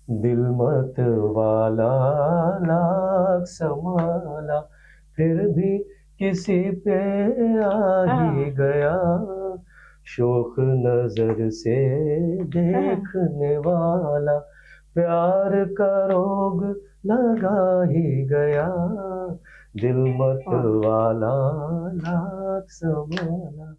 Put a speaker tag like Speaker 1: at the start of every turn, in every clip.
Speaker 1: दिल मत वाला लाख संभाला, फिर भी किसी पे आ ही गया, शोक नजर से देखने वाला, प्यार का रोग लगा ही गया, दिल मत वाला लाख संभाला.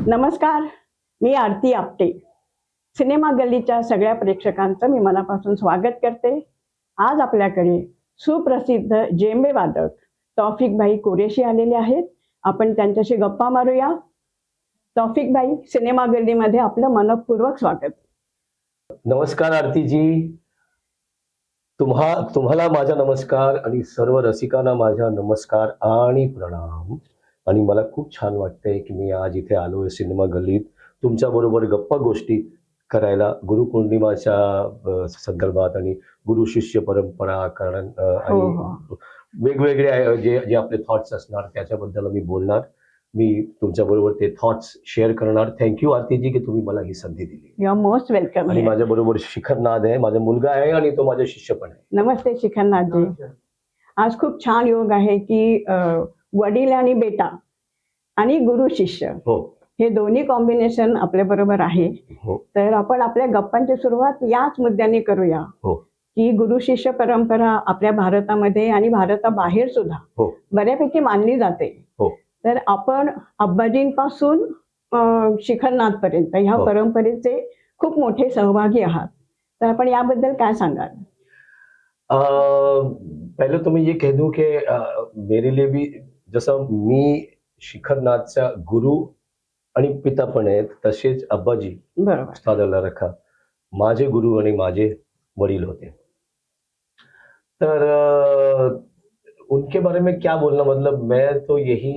Speaker 2: नमस्कार, मी आरती आपटे. सिनेमा गल्लीच्या सगळ्या प्रेक्षकांचं मी मनापासून स्वागत करते. आज आपल्याकडे सुप्रसिद्ध जेंबे वादक तौफिक भाई कुरेशी आलेले आहेत. आपण त्यांच्याशी गप्पा मारूया. तौफिक भाई, सिनेमा गल्लीमध्ये आपलं मनपूर्वक स्वागत.
Speaker 1: नमस्कार आरतीजी. तुम्हाला माझा नमस्कार आणि सर्व रसिकांना माझा नमस्कार आणि प्रणाम. आणि मला खूप छान वाटतंय की मी आज इथे आलोय सिनेमा गल्लीत तुमच्या बरोबर गप्पा गोष्टी करायला गुरुपौर्णिमाच्या संदर्भात आणि गुरु शिष्य परंपरा कारण आणि वेगवेगळे जे जे आपले थॉट्स असणार त्याच्याबद्दल मी बोलणार. मी तुमच्या बरोबर ते थॉट्स शेअर करणार. थँक्यू आरतीजी की तुम्ही मला ही संधी दिली.
Speaker 2: You R most welcome.
Speaker 1: आणि माझ्या बरोबर शिखरनाथ आहे, माझा मुलगा आहे आणि तो माझा शिष्य पण आहे.
Speaker 2: नमस्ते शिखरनाथजी. आज खूप छान योग आहे की वडील आणि बेटा आणि गुरु शिष्य हे दोन्ही कॉम्बिनेशन आपल्या बरोबर आहे. तर आपण आपल्या गप्पांची सुरुवात याच मुद्द्याने करूया की गुरु शिष्य परंपरा आपल्या भारतामध्ये आणि भारताबाहेर सुद्धा बऱ्यापैकी मानली जाते. तर आपण अब्बाजींपासून शिखरनाथ पर्यंत ह्या परंपरेचे खूप मोठे सहभागी आहात. तर आपण याबद्दल काय सांगाल?
Speaker 1: पहले तो मैं ये कह दूं कि मेरे लिए भी जसं मी शिखरनाथचा गुरु आणि पिता पण आहेत तसेच अब्बाजी उस्ताद अल्लाह रखा माझे गुरु आणि माझे वडील होते. तर उनके बारे में क्या बोलना, मतलब मैं तो यही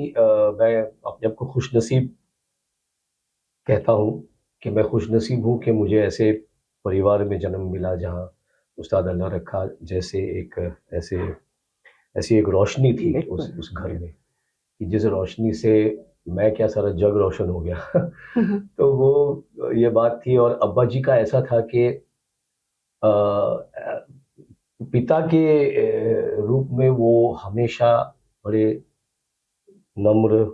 Speaker 1: मैं अपने आप को खुशनसीब कहता हूँ कि मैं खुशनसीब हूँ कि मुझे ऐसे परिवार में जन्म मिला जहाँ उस्ताद अल्लाह रखा जैसे एक ऐसे ऐसी एक रोशनी थी
Speaker 2: बिल्कुल।
Speaker 1: उस घर में कि जिस रोशनी से मैं क्या सारा जग रोशन हो गया। तो वो ये बात थी। और अब्बा जी का ऐसा था कि अ, पिता के रूप में वो हमेशा बड़े नम्र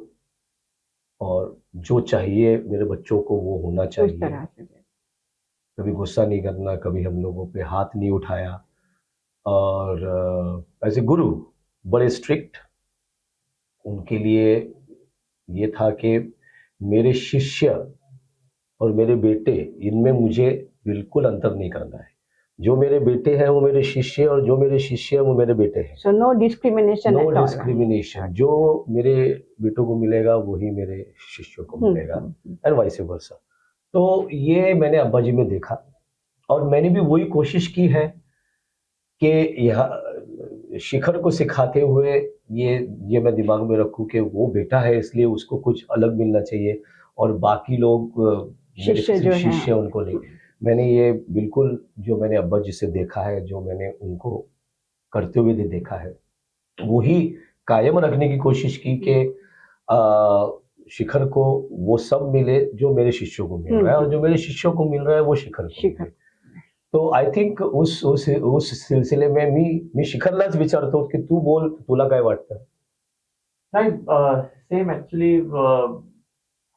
Speaker 1: और जो चाहिए मेरे बच्चों को वो होना
Speaker 2: उस
Speaker 1: चाहिए।
Speaker 2: तरह से
Speaker 1: कभी गुस्सा नहीं करना, कभी हम लोगों पे हाथ नहीं उठाया। और एज ए गुरु बड़े स्ट्रिक्ट। उनके लिए ये था कि मेरे शिष्य और मेरे बेटे इनमें मुझे बिल्कुल अंतर नहीं करना है। जो मेरे बेटे हैं वो मेरे शिष्य, और जो मेरे शिष्य हैं वो मेरे बेटे हैं।
Speaker 2: So no discrimination
Speaker 1: no
Speaker 2: at all.
Speaker 1: Discrimination. जो मेरे बेटों को मिलेगा वही मेरे शिष्यों को मिलेगा, एंड वाइस वर्सा। तो ये मैंने अब्बा जी में देखा, और मैंने भी वही कोशिश की है कि यह शिखर को सिखाते हुए ये मैं दिमाग में रखूं कि वो बेटा है इसलिए उसको कुछ अलग मिलना चाहिए, और बाकी लोग मेरे
Speaker 2: शिष्य जो हैं।
Speaker 1: शिष्य उनको नहीं। मैंने ये बिल्कुल जो मैंने अब्बा जी से देखा है, जो मैंने उनको करते हुए भी देखा है, वही कायम रखने की कोशिश की कि शिखर को वो सब मिले जो मेरे शिष्यों को मिल रहा है, और जो मेरे शिष्यों को मिल रहा है वो शिखर को
Speaker 2: शिखर।
Speaker 1: मिले। तो आय थिंक उस सिलसिले में मी शिखरलाच विचारतो की तू बोल, तुला काय वाटतं?
Speaker 3: नाही, सेम ऍक्च्युली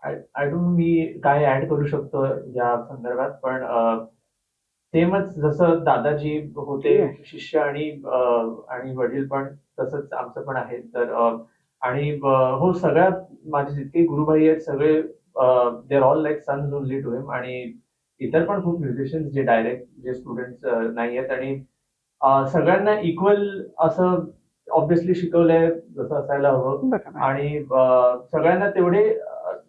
Speaker 3: आय डोंट मी काय ऍड करू शकतो या संदर्भात, पण सेमच जसं दादाजी होते शिष्य आणि वडील पण तसंच आमचं पण आहे. तर आणि हो, सगळ्यात माझे जितके गुरुभाई आहेत सगळे they are all like sons only to him. आणि इतर पण खूप म्युझिशियन्स जे डायरेक्ट जे स्टुडंट्स नाही आहेत, आणि सगळ्यांना इक्वल असं ऑब्व्हियसली शिकवलंय जसं असायला हवं.
Speaker 2: बरोबर.
Speaker 3: आणि सगळ्यांना तेवढे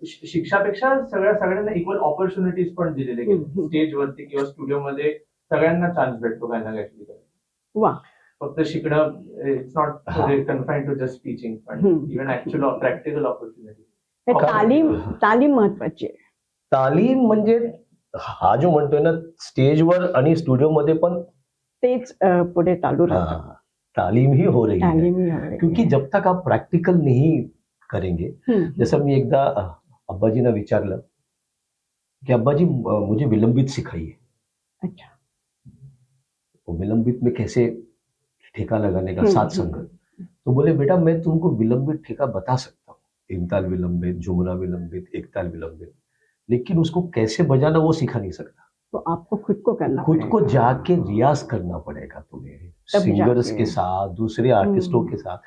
Speaker 3: शिक्षापेक्षा सगळ्यांना इक्वल ऑपॉर्च्युनिटीज पण दिलेले गेले. स्टेजवरती किंवा स्टुडिओमध्ये सगळ्यांना चान्स भेटतो काही ना काहीतरी करायला.
Speaker 2: वा.
Speaker 3: फक्त शिकणं it's not confined to just teaching, पण इव्हन ऍक्च्युअल प्रॅक्टिकल ऑपॉर्च्युनिटी.
Speaker 2: तालीम महत्वाची आहे.
Speaker 1: तालीम म्हणजे हा जो म्हणतोय ना, स्टेजवर आणि स्टुडिओमध्ये पण
Speaker 2: तेच पुढे चालू राहतं.
Speaker 1: हाँ, तालीम ही हो रही है,
Speaker 2: तालीम ही हो रही
Speaker 1: क्योंकि
Speaker 2: है.
Speaker 1: जब तक आप प्रैक्टिकल नहीं करेंगे, जसं मी एकदा अब्बाजींना विचारलं की अब्बाजी मुझे विलंबित सिखाइए.
Speaker 2: अच्छा.
Speaker 1: तो विलंबित में कैसे ठेका लगाने का सात संगत. तो बोले बेटा मैं तुमको विलंबित ठेका बता सकता हूँ, तीन ताल विलंबित, जुमला विलंबित, एक ताल विलंबित, लेकिन उसको कैसे बजाना वो सिखा नहीं सकता.
Speaker 2: तो आपको खुद को करना
Speaker 1: खुद को
Speaker 2: पड़ेगा.
Speaker 1: जाके रियाज करना पड़ेगा तुम्हें,
Speaker 2: तब
Speaker 1: सिंगर्स
Speaker 2: जाके.
Speaker 1: के साथ, दूसरे आर्टिस्टों के साथ.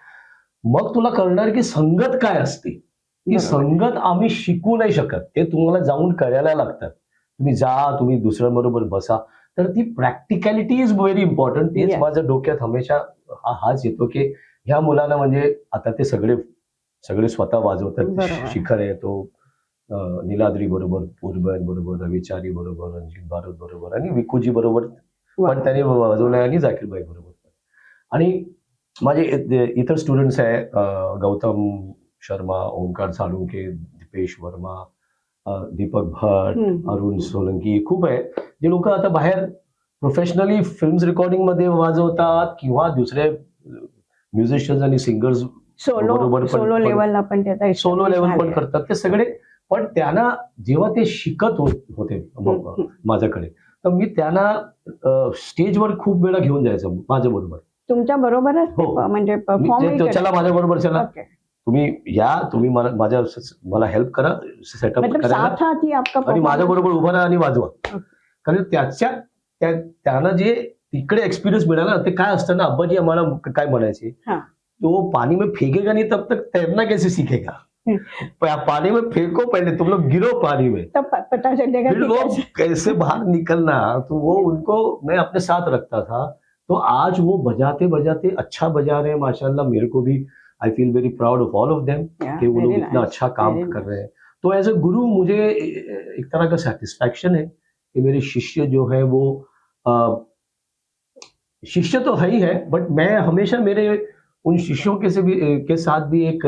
Speaker 1: मग तुला कळणार की संगत काय असते. ती
Speaker 2: बरोबर.
Speaker 1: संगत आम्ही शिकू नाही शकत, ते तुम्हाला जाऊन करायला लागतात. तुम्ही जा, तुम्ही दुसऱ्यांबरोबर बसा. तर ती प्रॅक्टिकॅलिटी इज व्हेरी इम्पॉर्टंट. तेच
Speaker 2: Yes.
Speaker 1: माझ्या डोक्यात हमेशा हाच येतो की ह्या मुलांना म्हणजे आता ते सगळे स्वतः वाजवतात.
Speaker 2: बरोबर.
Speaker 1: शिखर आहे तो नीलाद्री बरोबर, पूर्वन बरोबर, रविचारी बरोबर, रणजित भारत बरोबर आणि विकूजी बरोबर
Speaker 2: वा.
Speaker 1: पण त्याने वाजवलंय, आणि जाकीरबाई बरोबर. आणि माझे इतर स्टुडंट्स आहे, गौतम शर्मा, ओंकार साळुंके, दीपेश वर्मा, दीपक भट, अरुण सोलंकी, खूप आहे जे लोक आता बाहेर प्रोफेशनली फिल्म्स रेकॉर्डिंग मध्ये वाजवतात किंवा दुसरे म्युझिशियन्स आणि सिंगर्स
Speaker 2: सोलो लेवलला पण त्याचा
Speaker 1: सोलो लेवल पण करतात. ते सगळे, पण त्यांना जेव्हा ते शिकत होते माझ्याकडे, तर मी त्यांना स्टेजवर खूप वेळा घेऊन जायचं माझ्या बरोबर.
Speaker 2: तुमच्या बरोबरच
Speaker 1: हो.
Speaker 2: म्हणजे परफॉर्म
Speaker 1: चला माझ्या बरोबर चला, तुम्ही या, तुम्ही मला हेल्प करा सेटअप करायला, आणि माझ्या बरोबर उभा राहा आणि वाजवा. कारण त्यांना जे तिकडे एक्सपिरियन्स मिळाला ते काय असतं ना, अब्बाजी आम्हाला काय म्हणायचे, तो पानी में फेंकेगा नहीं तब तक तैरना कैसे सीखेगा. पानी में फेंको पहले, तुम लोग गिरो पानी में,
Speaker 2: तब पता चलेगा
Speaker 1: फिर वो कैसे बाहर निकलना. तो वो उनको मैं अपने साथ रखता था. तो आज वो बजाते बजाते अच्छा बजा रहे हैं माशाल्लाह. मेरे को भी I feel very proud of all of them कि वो लोग इतना अच्छा काम कर रहे हैं. तो एज ए गुरु मुझे एक तरह का सेटिस्फैक्शन है कि मेरे शिष्य जो है वो शिष्य तो है ही है, बट मैं हमेशा मेरे उन शिष्यों के साथ भी एक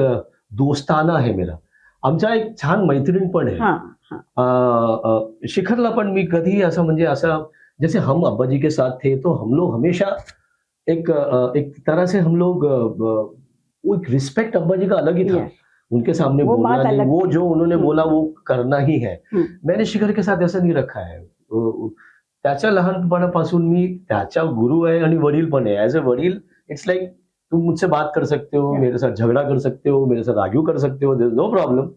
Speaker 1: दोस्ताना है मेरा. आमचा एक छान मैत्रीण पण आहे. शिखरला पण मी कधी असं म्हणजे असं जैसे हम अब्बा जी के साथ थे तो हम लोग हमेशा एक तरह से हम लोग वो एक रिस्पेक्ट अब्बा जी का अलग ही था।
Speaker 2: Yes.
Speaker 1: उनके सामने
Speaker 2: वो
Speaker 1: बोलना
Speaker 2: बात
Speaker 1: नहीं,
Speaker 2: अलग
Speaker 1: वो
Speaker 2: थी।
Speaker 1: जो उन्होंने बोला वो करना ही है। मैंने शिखर के साथ ऐसा नहीं रखा है। त्याच्या लहानपणापासून मी त्याचा गुरु आहे आणि वडील पण आहे। ऍज अ वडील इट्स लाइक तुम मुझसे बात कर सकते हो,
Speaker 2: Yeah.
Speaker 1: मेरे साथ झगड़ा कर सकते हो, मेरे साथ आर्ग्यू कर सकते हो, देयर इज नो प्रॉब्लम।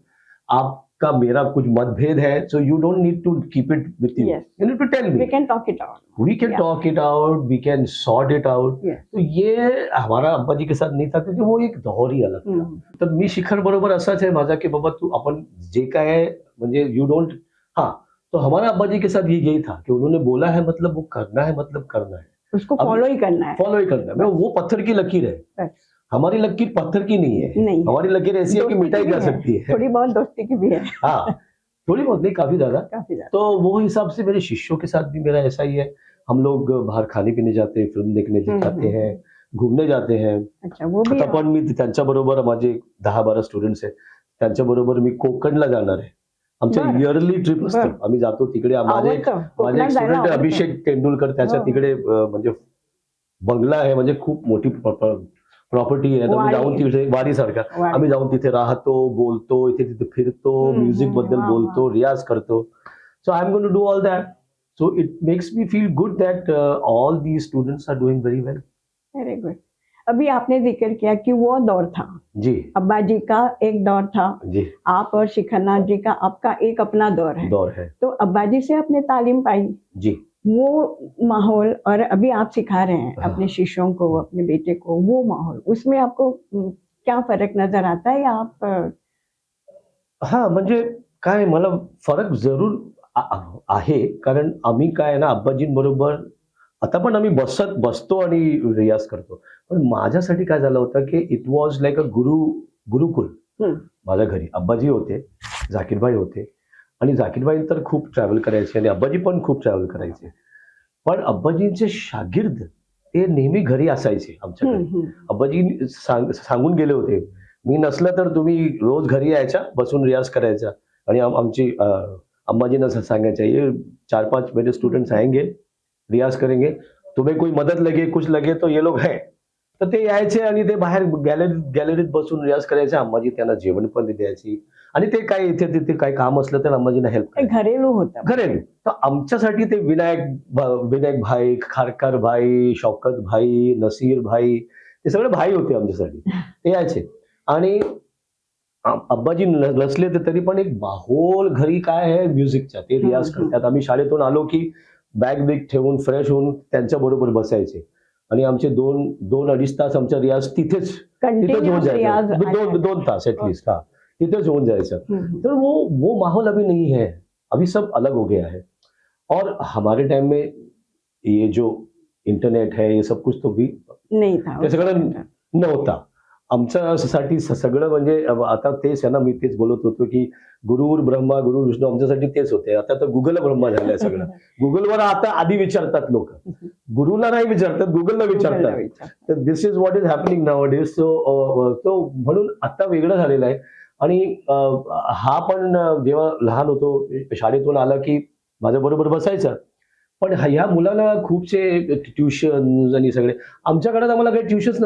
Speaker 1: आपका मेरा कुछ मतभेद है, so you don't need to keep it with you,
Speaker 2: Yes.
Speaker 1: You need to tell
Speaker 2: We
Speaker 1: me,
Speaker 2: can talk it out.
Speaker 1: We can
Speaker 2: Yeah.
Speaker 1: Talk it out, we can sort it out.
Speaker 2: Yes.
Speaker 1: तो ये हमारा अब्बा जी के साथ नहीं था, क्योंकि वो एक दौर ही अलग था।
Speaker 2: हम्म.
Speaker 1: तर मी शिखर बरोबर असाच आहे माझा की बाबा तू आपण जे काय म्हणजे यू डोंट, हाँ, तो हमारा अब्बा जी के साथ ये यही था कि उन्होंने बोला है मतलब वो करना है, मतलब करना है,
Speaker 2: उसको
Speaker 1: अब-
Speaker 2: फॉलो ही करना है.
Speaker 1: फॉलो ही करना है। वो पत्थर की लकीर है,
Speaker 2: बस.
Speaker 1: हमारी लकीर पत्थर की नहीं है।
Speaker 2: नहीं.
Speaker 1: हमारी लकीर ऐसी है कि
Speaker 2: दोस्ती
Speaker 1: मिटाई
Speaker 2: की
Speaker 1: जा
Speaker 2: भी है.
Speaker 1: सकती है।
Speaker 2: थोड़ी बहुत दोस्ती की भी है.
Speaker 1: हाँ, थोड़ी बहुत नहीं, काफी ज्यादा।
Speaker 2: काफी ज्यादा.
Speaker 1: तो वो हिसाब से मेरे शिष्यों के साथ भी मेरा ऐसा ही है। हम लोग बाहर खाने पीने जाते हैं, फिल्म देखने जाते हैं, घूमने जाते हैं।
Speaker 2: अच्छा, वो भी
Speaker 1: आता पण मी त्यांच्याबरोबर माझे 10-12 स्टुडंट्स आहेत, त्यांच्याबरोबर मी कोकणला जाणार आहे। आमच्या
Speaker 2: बरं.
Speaker 1: इयरली ट्रिप असतं,
Speaker 2: बरं.
Speaker 1: आम्ही जातो तिकडे। माझे
Speaker 2: आवडतं.
Speaker 1: माझे
Speaker 2: कोकणात
Speaker 1: एक
Speaker 2: जायला
Speaker 1: स्टुडंट
Speaker 2: आवडतं.
Speaker 1: अभिषेक तेंडुलकर, त्याच्या
Speaker 2: हो.
Speaker 1: तिकडे म्हणजे बंगला आहे, म्हणजे खूप मोठी प्रॉपर्टी आहे। तर आम्ही
Speaker 2: वाडी.
Speaker 1: जाऊन तिथे वाडीसारखा
Speaker 2: वाडी.
Speaker 1: आम्ही जाऊन तिथे राहतो, बोलतो, इथे तिथे फिरतो, म्युझिक बद्दल
Speaker 2: वा,
Speaker 1: बोलतो, रियाज करतो। So I am going to do all that. So it makes me feel good that all these students are doing very well.
Speaker 2: Very good. अभी आपने जिक्र किया कि वो दौर था,
Speaker 1: जी
Speaker 2: अब्बा जी का एक दौर था,
Speaker 1: जी,
Speaker 2: आप और शिखरनाथ जी का आपका एक अपना दौर है.
Speaker 1: दौर है
Speaker 2: तो अब्बा जी से आपने तालीम पाई,
Speaker 1: जी।
Speaker 2: वो माहौल, और अभी आप सिखा रहे हैं
Speaker 1: हाँ.
Speaker 2: अपने शिष्यों को, अपने बेटे को, वो माहौल, उसमें आपको क्या फर्क नजर आता है, या आप
Speaker 1: हा, म्हणजे काय मला फरक जरूर आहे, कारण आम्ही काय ना अब्बाजींबरोबर आता पण आम्ही बसतो आणि रियाज करतो। पण माझ्यासाठी काय झालं होतं की इट वॉज लाईक अ गुरुकुल।
Speaker 2: हम्म,
Speaker 1: माझ्या घरी अब्बाजी होते, जाकीरभाई होते, आणि जाकीरभाई तर खूप ट्रॅव्हल करायचे आणि अब्बाजी पण खूप ट्रॅव्हल करायचे। पण अब्बाजींचे शागिर्द ते नेहमी घरी असायचे आमच्या घरी।
Speaker 2: हम्म,
Speaker 1: अब्बाजी सांगून गेले होते, मी नसलं तर तुम्ही रोज घरी यायच्या, बसून रियाज करायचा, आणि आमची अम्माजींना सांगायच्या, ये 4-5 मेरे स्टूडेंट्स आएंगे, रियाज करेंगे, तुम्हें कोई मदद लगे, कुछ लगे तो ये लोग हैं। तर ते यायचे आणि ते बाहेर गॅलरीत बसून रियाज करायचे। अम्माजी त्यांना जेवण पण द्यायची, आणि ते काय इथे तिथे काय काम असलं तर अम्माजींना हेल्प
Speaker 2: ते
Speaker 1: करायचे,
Speaker 2: घरेलू होतं.
Speaker 1: घरेलू। तर आमच्यासाठी ते विनायक भाई, खारकर भाई, शौकत भाई, नसीर भाई, ते सगळे भाई होते आमच्यासाठी। ते यायचे, आणि अब्बाजी नसले तर तरी पण एक माहोल घरी काय आहे म्युझिकचा, ते रियाज करतात। आम्ही शाळेतून आलो की बॅग बिग ठेवून फ्रेश होऊन त्यांच्या बरोबर बसायचे, आणि आमचे 2-2.5 तास आमचा रियाज तिथेच होऊन
Speaker 2: कंटिन्यूअस रियाज.
Speaker 1: जायचा। 2 तास एटलीस्ट, हाँ, तिथेच होऊन जायचं। तो वो माहौल अभी नहीं है, अभी सब अलग हो गया है। और हमारे टाइम में ये जो इंटरनेट है, ये सब कुछ तो भी
Speaker 2: नाही था.
Speaker 1: ते सगळं नव्हता आमच्यासाठी। सगळं म्हणजे आता तेच आहे ना, मी तेच बोलत होतो की गुरुर ब्रह्मा गुरु विष्णू आमच्यासाठी तेच होते। आता तर गुगल ब्रह्मा झालंय सगळं। गुगलवर आता आधी विचारतात लोक, गुरुला नाही विचारतात, गुगलला विचारतात। तर this is what is happening now days. So म्हणून आता वेगळं झालेलं आहे। आणि हा पण जेव्हा लहान होतो, शाळेतून आला की माझ्या बरोबर बसायचा, पण ह्या मुलाला खूपसे ट्युशन आणि सगळे, आमच्या काळात आम्हाला काही tuitions,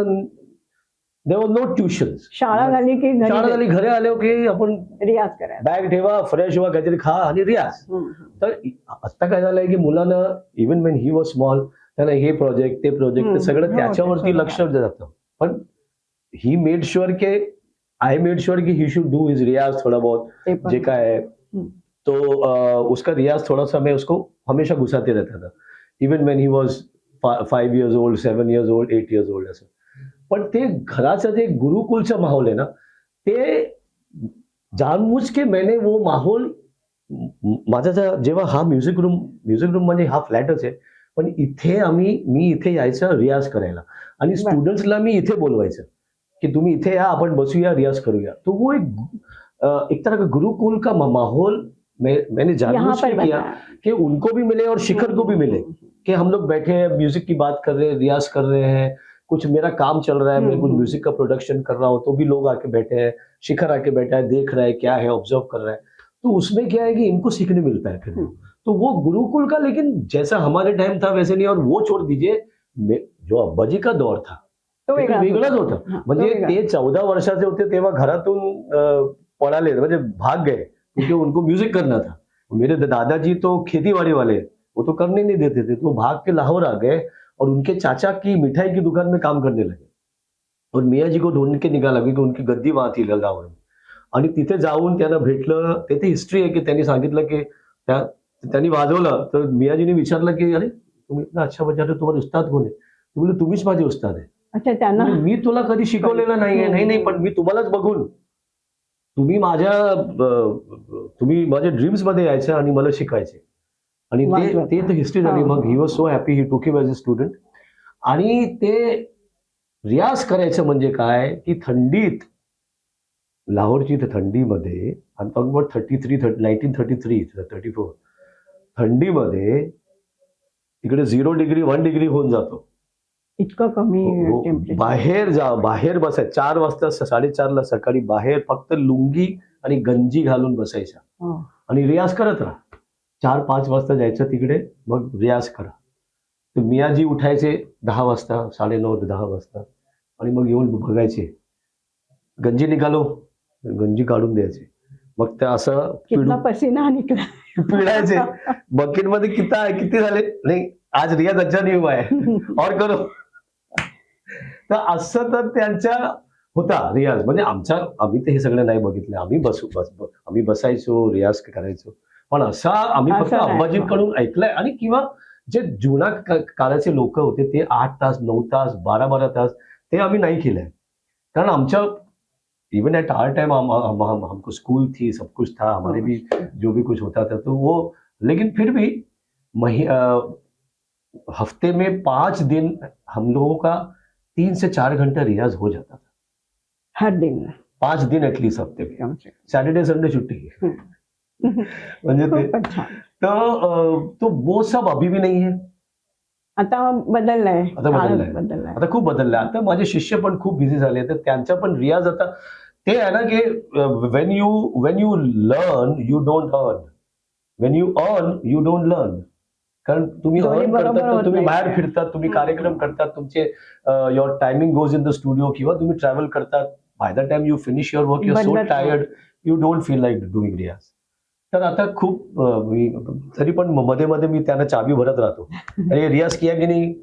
Speaker 1: there were no tuitions.
Speaker 2: शाळा झाली की
Speaker 1: शाळा झाली, घरी आलो की आपण
Speaker 2: रियाज करायचा.
Speaker 1: बॅग ठेवा, फ्रेश व्हा, काहीतरी खा आणि रियाज। तर आता काय झालंय की मुलांना even when he was small, त्यांना हे प्रोजेक्ट ते प्रोजेक्ट ते सगळं त्याच्यावरती लक्ष जातं। पण ही मेड शुअर की आई मेड श्योर कि ही शुड डू हिज रियाज थोड़ा बहुत, जे काय है। तो उसका रियाज थोड़ा सा मैं उसको हमेशा घुसाते रहता था, even when he was 5 years old, 7 years old, 8 years old असं। पण ते घराचं जे गुरुकुलचं माहोल आहे ना, ते जानबूझ के मैंने वो माहोल माझा जेव्हा हा म्युझिक रूम म्हणजे हा फ्लॅटच आहे, पण इथे मी इथे यायचं रियाज करायला, आणि स्टुडंट्सला मी इथे बोलवायचं कि तुम्ही इथे या, आपण बसूया, रियाज करूया। तो वो एक तरह का गुरुकुल का माहौल मैंने जानबूझ के किया कि उनको भी मिले और शिखर को भी मिले, कि हम लोग बैठे हैं, म्यूजिक की बात कर रहे हैं, रियाज कर रहे हैं, कुछ मेरा काम चल रहा है, मैं कुछ म्यूजिक का प्रोडक्शन कर रहा हूँ, तो भी लोग आके बैठे हैं, शिखर आके बैठा है, देख रहा है क्या है, ऑब्जर्व कर रहा है। तो उसमें क्या है कि इनको सीखने मिलता है फिर। तो वो गुरुकुल का, लेकिन जैसा हमारे टाइम था वैसे नहीं. और वो छोड़ दीजिए, जो अब्बाजी का दौर था
Speaker 2: तो
Speaker 1: ते
Speaker 2: वेगळाच
Speaker 1: वेगळाच
Speaker 2: होता.
Speaker 1: होता.
Speaker 2: हा, तो
Speaker 1: म्हणजे
Speaker 2: वेगळा.
Speaker 1: ते 14 वर्षाचे होते तेव्हा घरातून पळाले, म्हणजे भाग गए, क्योंकि उनको म्यूजिक करना था. मेरे दादाजी तो खेती-बाड़ी वाले हैं, वो तो करने नहीं देते थे, तो भाग के लाहौर आ गए और उनके चाचा की मिठाई की दुकान में काम करने लगे. और मियाँ जी को ढूंढ के निघाला, क्योंकि उनकी गद्दी वहां थी लाहौर में. आणि तिथे जाऊन त्यांना भेटलं. तिथे हिस्ट्री आहे की त्यांनी सांगितलं की त्यांनी वाजवलं तर मियाजीने विचारलं की अरे तुम्ही इतना अच्छा बजा रहे हो, तुम्हारे उस्ताद कोण आहे? तो बोलले तुम्हीच माझे उस्ताद आहे.
Speaker 2: अच्छा, त्यांना
Speaker 1: म्हणजे मी तुला कधी शिकवलेलं नाहीये. नाही नाही, पण मी तुम्हालाच बघून तुम्ही माझ्या ड्रीम्स मध्ये यायचे आणि मला शिकायचे. आणि ते हिस्ट्री झाली. मग ही वॉज सो हॅपी, ही टूक हिम ॲज अ स्टुडंट. आणि ते रियाज करायचं म्हणजे काय की थंडीत, लाहोरची थंडीमध्ये, आय टॉकिंग अबाउट 1933-34 थंडीमध्ये तिकडे 0 डिग्री 1 डिग्री होऊन जातो.
Speaker 2: इतकं कमी
Speaker 1: हो,
Speaker 2: टेम्परेचर.
Speaker 1: बाहेर बसायचं 4 वाजता 4:30ला सकाळी बाहेर फक्त लुंगी आणि गंजी घालून बसायचा आणि रियाज करत राहा. 4-5 वाजता जायचं तिकडे, मग रियाज करा. तर मियाजी उठायचे 10 वाजता, 9:30-10 वाजता, आणि मग येऊन बघायचे गंजी निघालो, गंजी काढून द्यायचे. मग त्या असं
Speaker 2: कितना पसीना निघला.
Speaker 1: पिळायचे. बकेटमध्ये किती झाले, नाही आज रियाज अच्छा नाही हुआ है और करो. तर असं तर त्यांच्या होता रियाज. म्हणजे आम्ही तर हे सगळं नाही बघितलं. आम्ही बसायचो, रियाज करायचो. पण असा आम्ही फक्त
Speaker 2: असं नाही.
Speaker 1: अब्बाजींकडून ऐकलंय. आणि किंवा जे जुना काळाचे लोक होते ते 8 तास 9 तास 12 तास ते आम्ही नाही केलंय. कारण आमच्या इवन एट आवर टाइम हमको स्कूल थी, सब कुछ था, हमारे भी जो भी कुछ होता था, तो वो, लेकिन फिर भी हफ्ते में 5 दिन हम लोगों का 3 से 4 घंटा रियाज हो जाता था.
Speaker 2: हर दिन
Speaker 1: 5 दिन एटलीस्ट हफ्ते में. सैटरडे संडे छुट्टी. म्हणजे ते
Speaker 2: खूपच छान.
Speaker 1: तो वो सब अभी भी नहीं है.
Speaker 2: आता बदललाय.
Speaker 1: आता बदललाय. आता खूप बदललाय. आता माझे शिष्य पण खूप बिझी झाले, तर त्यांचा पण रियाज आता ते आहे ना की Wien you learn you don't earn, Wien you earn you don't learn. कारण तुम्ही अर्न करतात तर तुम्ही बाहेर फिरतात, तुम्ही कार्यक्रम करतात, तुमचे your timing goes in the studio, किंवा तुम्ही ट्रॅव्हल करतात. By the time you finish your work you are so tired, you don't feel like doing रियाज. तर आता खूप तरी पण मध्ये मध्ये मी त्यांना चाबी भरत राहतो. अरे रियाज किया की नाही,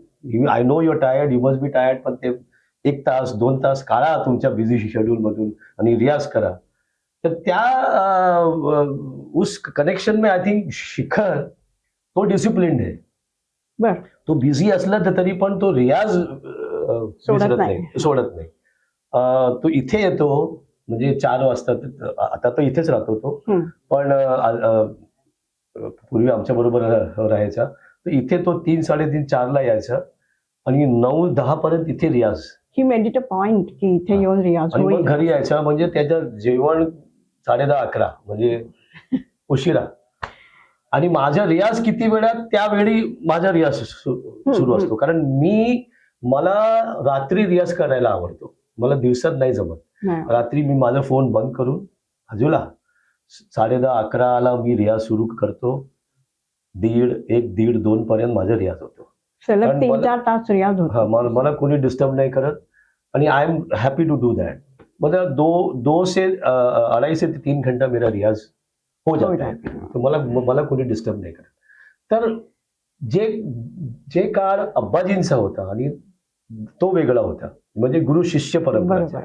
Speaker 1: I know your tired, you must be tired, पण ते 1 तास 2 तास काढा तुमच्या बिझी शेड्यूल मधून आणि रियाज करा. तर त्या उस कनेक्शन में आय थिंक शिखर तो डिसिप्लिन्ड आहे.
Speaker 2: बर.
Speaker 1: तो बिझी असला तर तरी पण तो रियाज सोडत नाही. तो इथे येतो, म्हणजे 4 वाजता, आता तो इथेच राहतो तो, पण पूर्वी आमच्या बरोबर राहायचा. तर इथे तो 3-3:30 4ला यायचा आणि 9-10 पर्यंत इथे रियाज.
Speaker 2: He made it a point की इथे येऊन रियाज
Speaker 1: आणि
Speaker 2: होईल.
Speaker 1: मग घरी यायचा, म्हणजे त्याचं जेवण 10:30-11, म्हणजे उशिरा. आणि माझा रियाज किती वेळात, त्यावेळी माझा रियाज सुरू असतो. कारण मला रात्री रियाज करायला आवडतो, मला दिवसात नाही जमत. रात्री मी माझा फोन बंद करून बाजूला 10:30-11ला मी रियाज सुरू करतो. 1:30-2 पर्यंत माझा रियाज होतो.
Speaker 2: सलग 3-4 तास रियाज होतो.
Speaker 1: मला कोणी डिस्टर्ब नाही करत आणि I am happy to do that. मतलब 2 से 2.5 से 3 घंटा मेरा रियाज हो जाता है. तो मला कोणी डिस्टर्ब नाही करत. तर जे काळ अब्बाजींचा होता आणि तो वेगळा होता, म्हणजे गुरु शिष्य परंपरा.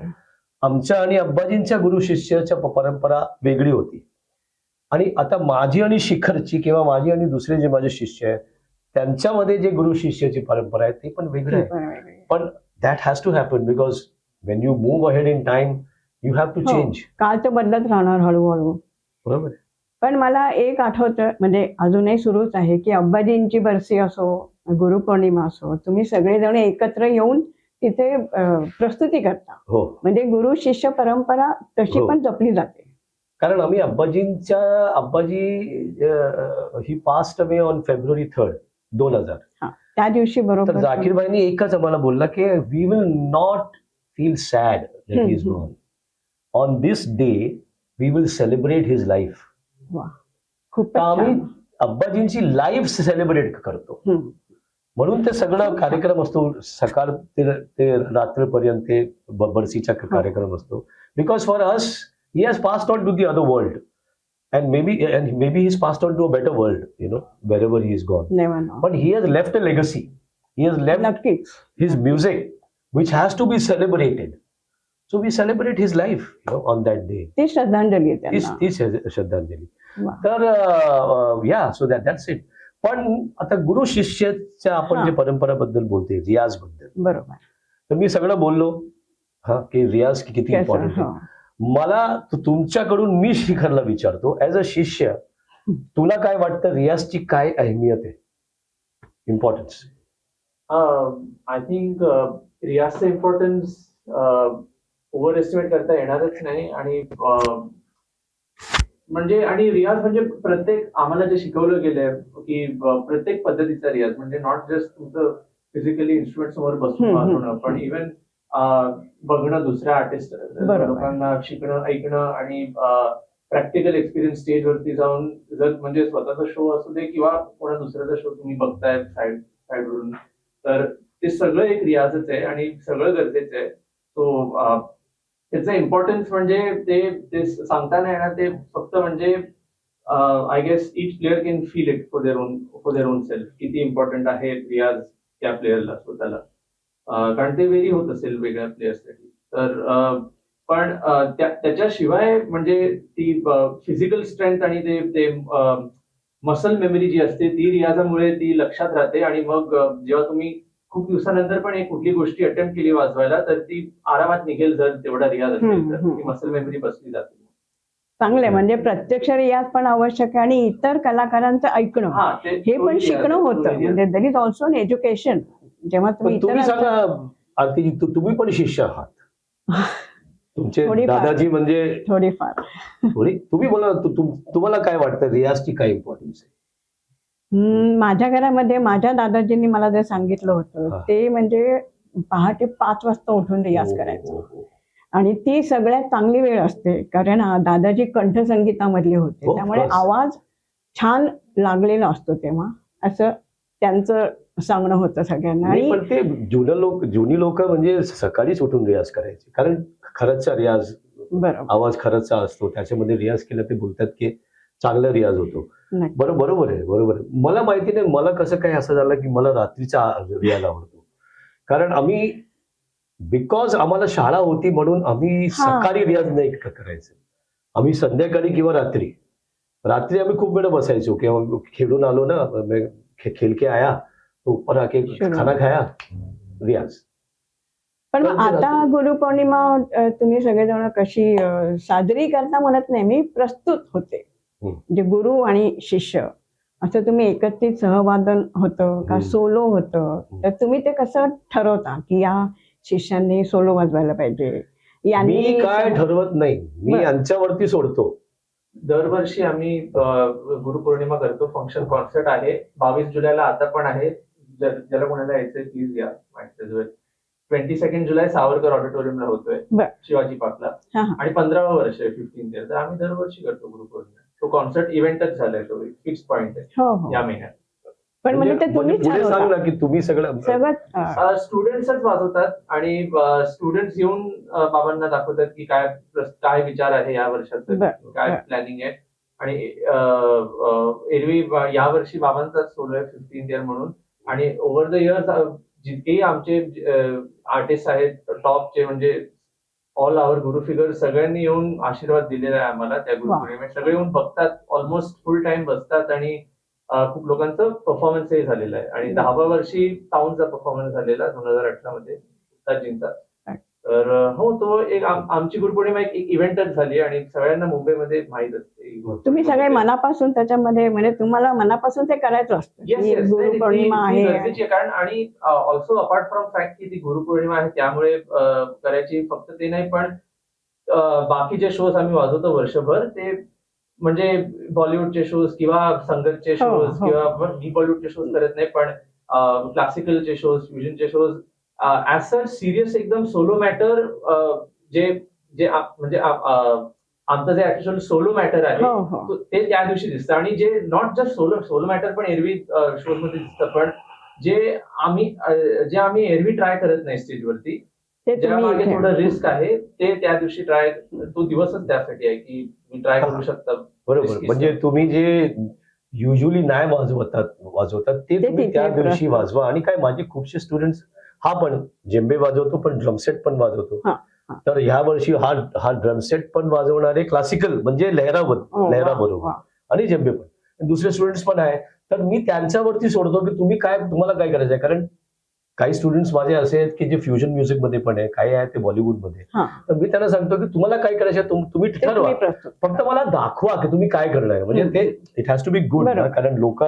Speaker 1: आमच्या आणि अब्बाजींच्या गुरु शिष्याच्या परंपरा वेगळी होती. आणि आता माझी आणि शिखरची, किंवा माझी आणि दुसरे जे माझे शिष्य आहेत त्यांच्यामध्ये जे गुरु शिष्याची परंपरा आहे ते पण वेगळं आहे. पण that has to happen, because when you move ahead in time you have to change.
Speaker 2: काळ तर बदलत राहणार हळूहळू.
Speaker 1: बरोबर.
Speaker 2: पण मला एक आठवतं, म्हणजे अजूनही सुरूच आहे, की अब्बाजींची बरसी असो, गुरुपौर्णिमा असो, तुम्ही सगळेजण एकत्र येऊन तिथे प्रस्तुती करता.
Speaker 1: हो.
Speaker 2: म्हणजे गुरु शिष्य परंपरा तशी पण जपली जाते.
Speaker 1: कारण आम्ही अब्बाजी ही पास्ट अवे ऑन फेब्रुवारी 3, 2000.
Speaker 2: त्या दिवशी बरोबर.
Speaker 1: तर जाकीरबाईंनी एकच आम्हाला बोलला की we will not feel sad that he is gone. On this day we will celebrate his life.
Speaker 2: खूप
Speaker 1: आम्ही अब्बाजींची लाईफ सेलिब्रेट करतो.
Speaker 2: हम्म.
Speaker 1: म्हणून ते सगळं कार्यक्रम असतो, सकाळ ते रात्रीपर्यंत ते बरसीचा कार्यक्रम असतो. Because for us he has passed on to the other world and maybe he's passed on to a better world, wherever he is gone.
Speaker 2: Never know.
Speaker 1: But he has left a legacy. He has left
Speaker 2: नक्कीच.
Speaker 1: his music, which has to be celebrated. So we celebrate his life, on that day.
Speaker 2: ती श्रद्धांजली आहे त्यांना.
Speaker 1: ती श्रद्धांजली.
Speaker 2: वा.
Speaker 1: तर या सो that's it. पण आता गुरु शिष्याच्या आपण जे परंपराबद्दल बोलते, रियाज बद्दल,
Speaker 2: बरोबर.
Speaker 1: तर मी सगळं बोललो की रियाज किती इम्पॉर्टंट आहे. मला तुमच्याकडून मी शिखरला विचारतो, ऍज अ शिष्य तुला काय वाटतं, रियाजची काय अहमियत आहे, इम्पॉर्टन्स?
Speaker 3: आय थिंक रियाजचं इम्पॉर्टन्स ओव्हर एस्टिमेट करता येणारच नाही. आणि आणि रियाज म्हणजे प्रत्येक आम्हाला जे शिकवलं गेलंय की प्रत्येक पद्धतीचा रियाज म्हणजे नॉट जस्ट तुमचं फिजिकली इन्स्ट्रुमेंट समोर बसून वाजवणं, पण इव्हन बघणं दुसऱ्या आर्टिस्ट लोकांना शिकणं, ऐकणं आणि प्रॅक्टिकल एक्सपिरियन्स स्टेजवरती जाऊन, जर म्हणजे स्वतःचा शो असू दे किंवा कोणा दुसऱ्याचा शो तुम्ही बघताय साईडवरून, तर ते सगळं एक रियाजच आहे आणि सगळं गरजेचं आहे. सो त्याचं इम्पॉर्टन्स म्हणजे ते सांगताना येणार, ते फक्त म्हणजे I guess each player can feel it for their own self, किती इम्पॉर्टंट आहे रियाज त्या प्लेअरला स्वतःला. कारण ते वेरी होत असेल वेगळ्या प्लेयर्ससाठी. तर पण त्याच्याशिवाय म्हणजे ती फिजिकल स्ट्रेंथ आणि ते मसल मेमरी जी असते ती रियाजामुळे ती लक्षात राहते. आणि मग जेव्हा तुम्ही खूप दिवसानंतर पण एक कुठली गोष्टी अटेम्प्ट केली वाजवायला, तर ती आरामात निघेल जर तेवढा रियाज असेल तर. ती मसल मेमरी बसली जाते.
Speaker 2: चांगले, म्हणजे प्रत्यक्ष रियाज पण आवश्यक आहे आणि इतर कलाकारांचं ऐकणं हे पण शिकणं होतं. म्हणजे there is also an education. जेव्हा
Speaker 1: तुम्ही सांगा आरती, तुम्ही पण शिष्य आहात, तुमचे दादाजी म्हणजे
Speaker 2: थोडीफार.
Speaker 1: तुम्ही बोला, तुम्हाला काय वाटतं रियाजची काय इम्पॉर्टन्स आहे?
Speaker 2: माझ्या घरामध्ये माझ्या दादाजींनी मला जे सांगितलं होतं ते म्हणजे पहाटे 5 वाजता उठून रियाज करायचं. आणि ती सगळ्यात चांगली वेळ असते, कारण दादाजी कंठसंगीतामधले होते, त्यामुळे आवाज छान लागलेला असतो तेव्हा, असं त्यांचं सांगणं होतं सगळ्यांना. आणि
Speaker 1: पण ते जुनी लोक म्हणजे सकाळीच उठून रियाज करायचे, कारण खरंचचा रियाज, आवाज खरंचचा असतो, त्याच्यामध्ये रियाज केला ते बोलतात की चांगला रियाज होतो. बरोबर आहे. मला माहिती नाही मला कसं काय असं झालं की मला रात्रीचा रियाज आवडतो, कारण आम्ही बिकॉज आम्हाला शाळा होती म्हणून आम्ही सकाळी रियाज नाही करायचं. आम्ही संध्याकाळी किंवा रात्री आम्ही खूप वेळ बसायचो, किंवा खेळून आलो ना, खेल के आया तो ऊपर आके खाना खाया, रियाज.
Speaker 2: पण आता गुरुपौर्णिमा तुम्ही सगळेजण कशी साजरी करता म्हणत नाही मी, प्रस्तुत होते म्हणजे गुरु आणि शिष्य असं तुम्ही एकत्रित सहवादन होतं का सोलो होतं, तर तुम्ही ते कसं ठरवता की या शिष्यांनी सोलो वाजवायला पाहिजे?
Speaker 1: मी काय ठरवत नाही, मी यांच्यावरती सोडतो.
Speaker 3: दरवर्षी आम्ही गुरुपौर्णिमा करतो, फंक्शन कॉन्सर्ट आहे 22 जुलैला आता पण आहे. ज्याला कोणाला यायचंय प्लीज या. 22 जुलै सावरकर ऑडिटोरियमला होतोय शिवाजी पार्कला, आणि 15वं वर्ष आहे, 15th इयर. तर आम्ही दरवर्षी करतो गुरुपौर्णिमा. तो कॉन्सर्ट इव्हेंटच झालाय, तो फिक्स पॉइंट आहे या महिन्यात.
Speaker 2: पण म्हणजे ते तुम्ही
Speaker 1: सांग ना की तुम्ही सगळं
Speaker 3: स्टुडंट्सच वाजवतात आणि स्टुडंट्स येऊन बाबांना दाखवतात की काय विचार आहे या वर्षाचं, काय प्लॅनिंग आहे. आणि एरवी यावर्षी बाबांचा सोलो आहे 15th इयर म्हणून. आणि ओव्हर द इयर्स जितकेही आमचे आर्टिस्ट आहेत टॉपचे, म्हणजे ऑल आवर गुरु फिगर, सगळ्यांनी येऊन आशीर्वाद दिलेला आहे आम्हाला त्या गुरुपौर्णिमेत. सगळे येऊन बघतात, ऑलमोस्ट फुल टाइम बसतात. आणि खूप लोकांचं परफॉर्मन्सही झालेलं आहे. आणि 10व्या वर्षी टाउनचा परफॉर्मन्स झालेला 2018 मध्ये उस्तादजींचा. तर हो, तो एक आमची गुरुपौर्णिमा एक इव्हेंटच झाली आणि सगळ्यांना मुंबईमध्ये माहित असते.
Speaker 2: तुम्ही सगळे मनापासून त्याच्यामध्ये, म्हणजे तुम्हाला मनापासून ते करायचं असतं, गुरुपौर्णिमा आहे.
Speaker 3: कारण आणि ऑल्सो अपार्ट फ्रॉम फॅक्ट की ती गुरुपौर्णिमा आहे त्यामुळे करायची, फक्त ते नाही पण बाकीचे शोज आम्ही वाजवतो वर्षभर, ते म्हणजे बॉलिवूडचे शोज किंवा संगतचे शोज किंवा मी बॉलिवूडचे शोज करत नाही, पण क्लासिकलचे शोज, फ्युजनचे शोज, ऍज सच सिरियस एकदम सोलो मॅटर जे म्हणजे आमचं जे ऍक्च्युअल सोलो मॅटर आहे
Speaker 2: हो हो
Speaker 3: ते त्या दिवशी दिसतं. आणि जे नॉट जस्ट सोलो मॅटर पण एरवी शोज मध्ये दिसतं, पण जे आम्ही एरवी ट्राय करत नाही स्टेजवरती,
Speaker 2: ते
Speaker 3: ज्या
Speaker 2: तुम्ही
Speaker 3: मागे
Speaker 2: इथे
Speaker 3: थोडं रिस्क आहे, ते त्या दिवशी ट्राय, तो दिवसच त्यासाठी आहे की मी ट्राय करू शकता.
Speaker 1: बरोबर. म्हणजे तुम्ही जे युजली नाही वाजवतात ते तुम्ही
Speaker 2: तिथे
Speaker 1: त्या दिवशी
Speaker 2: प्रस्तुत.
Speaker 1: वाजवा. आणि काय, माझे खूपशे स्टुडंट्स, हा पण जेम्बे वाजवतो पण ड्रमसेट पण वाजवतो.
Speaker 2: हा, हा.
Speaker 1: तर ह्या वर्षी हा ड्रमसेट पण वाजवणारे क्लासिकल म्हणजे
Speaker 2: वा,
Speaker 1: लहराबरोबर
Speaker 2: वा.
Speaker 1: आणि जेम्बे पण, दुसरे स्टुडंट्स पण आहे. तर मी त्यांच्यावरती सोडतो की तुम्हाला काय करायचं आहे. कारण काही स्टुडंट्स माझे असे आहेत की जे फ्युजन म्युझिक मध्ये पण आहे, काही आहे ते बॉलिवूडमध्ये.
Speaker 2: हा,
Speaker 1: तर मी त्यांना सांगतो की तुम्हाला काय करायचं आहे, तुम्ही
Speaker 2: ते
Speaker 1: ठरवा,
Speaker 2: तुम्ही प्रस्तुत
Speaker 1: फक्त मला दाखवा की तुम्ही काय करणार. म्हणजे ते it has to be good ना,
Speaker 2: बरोबर.
Speaker 1: कारण लोक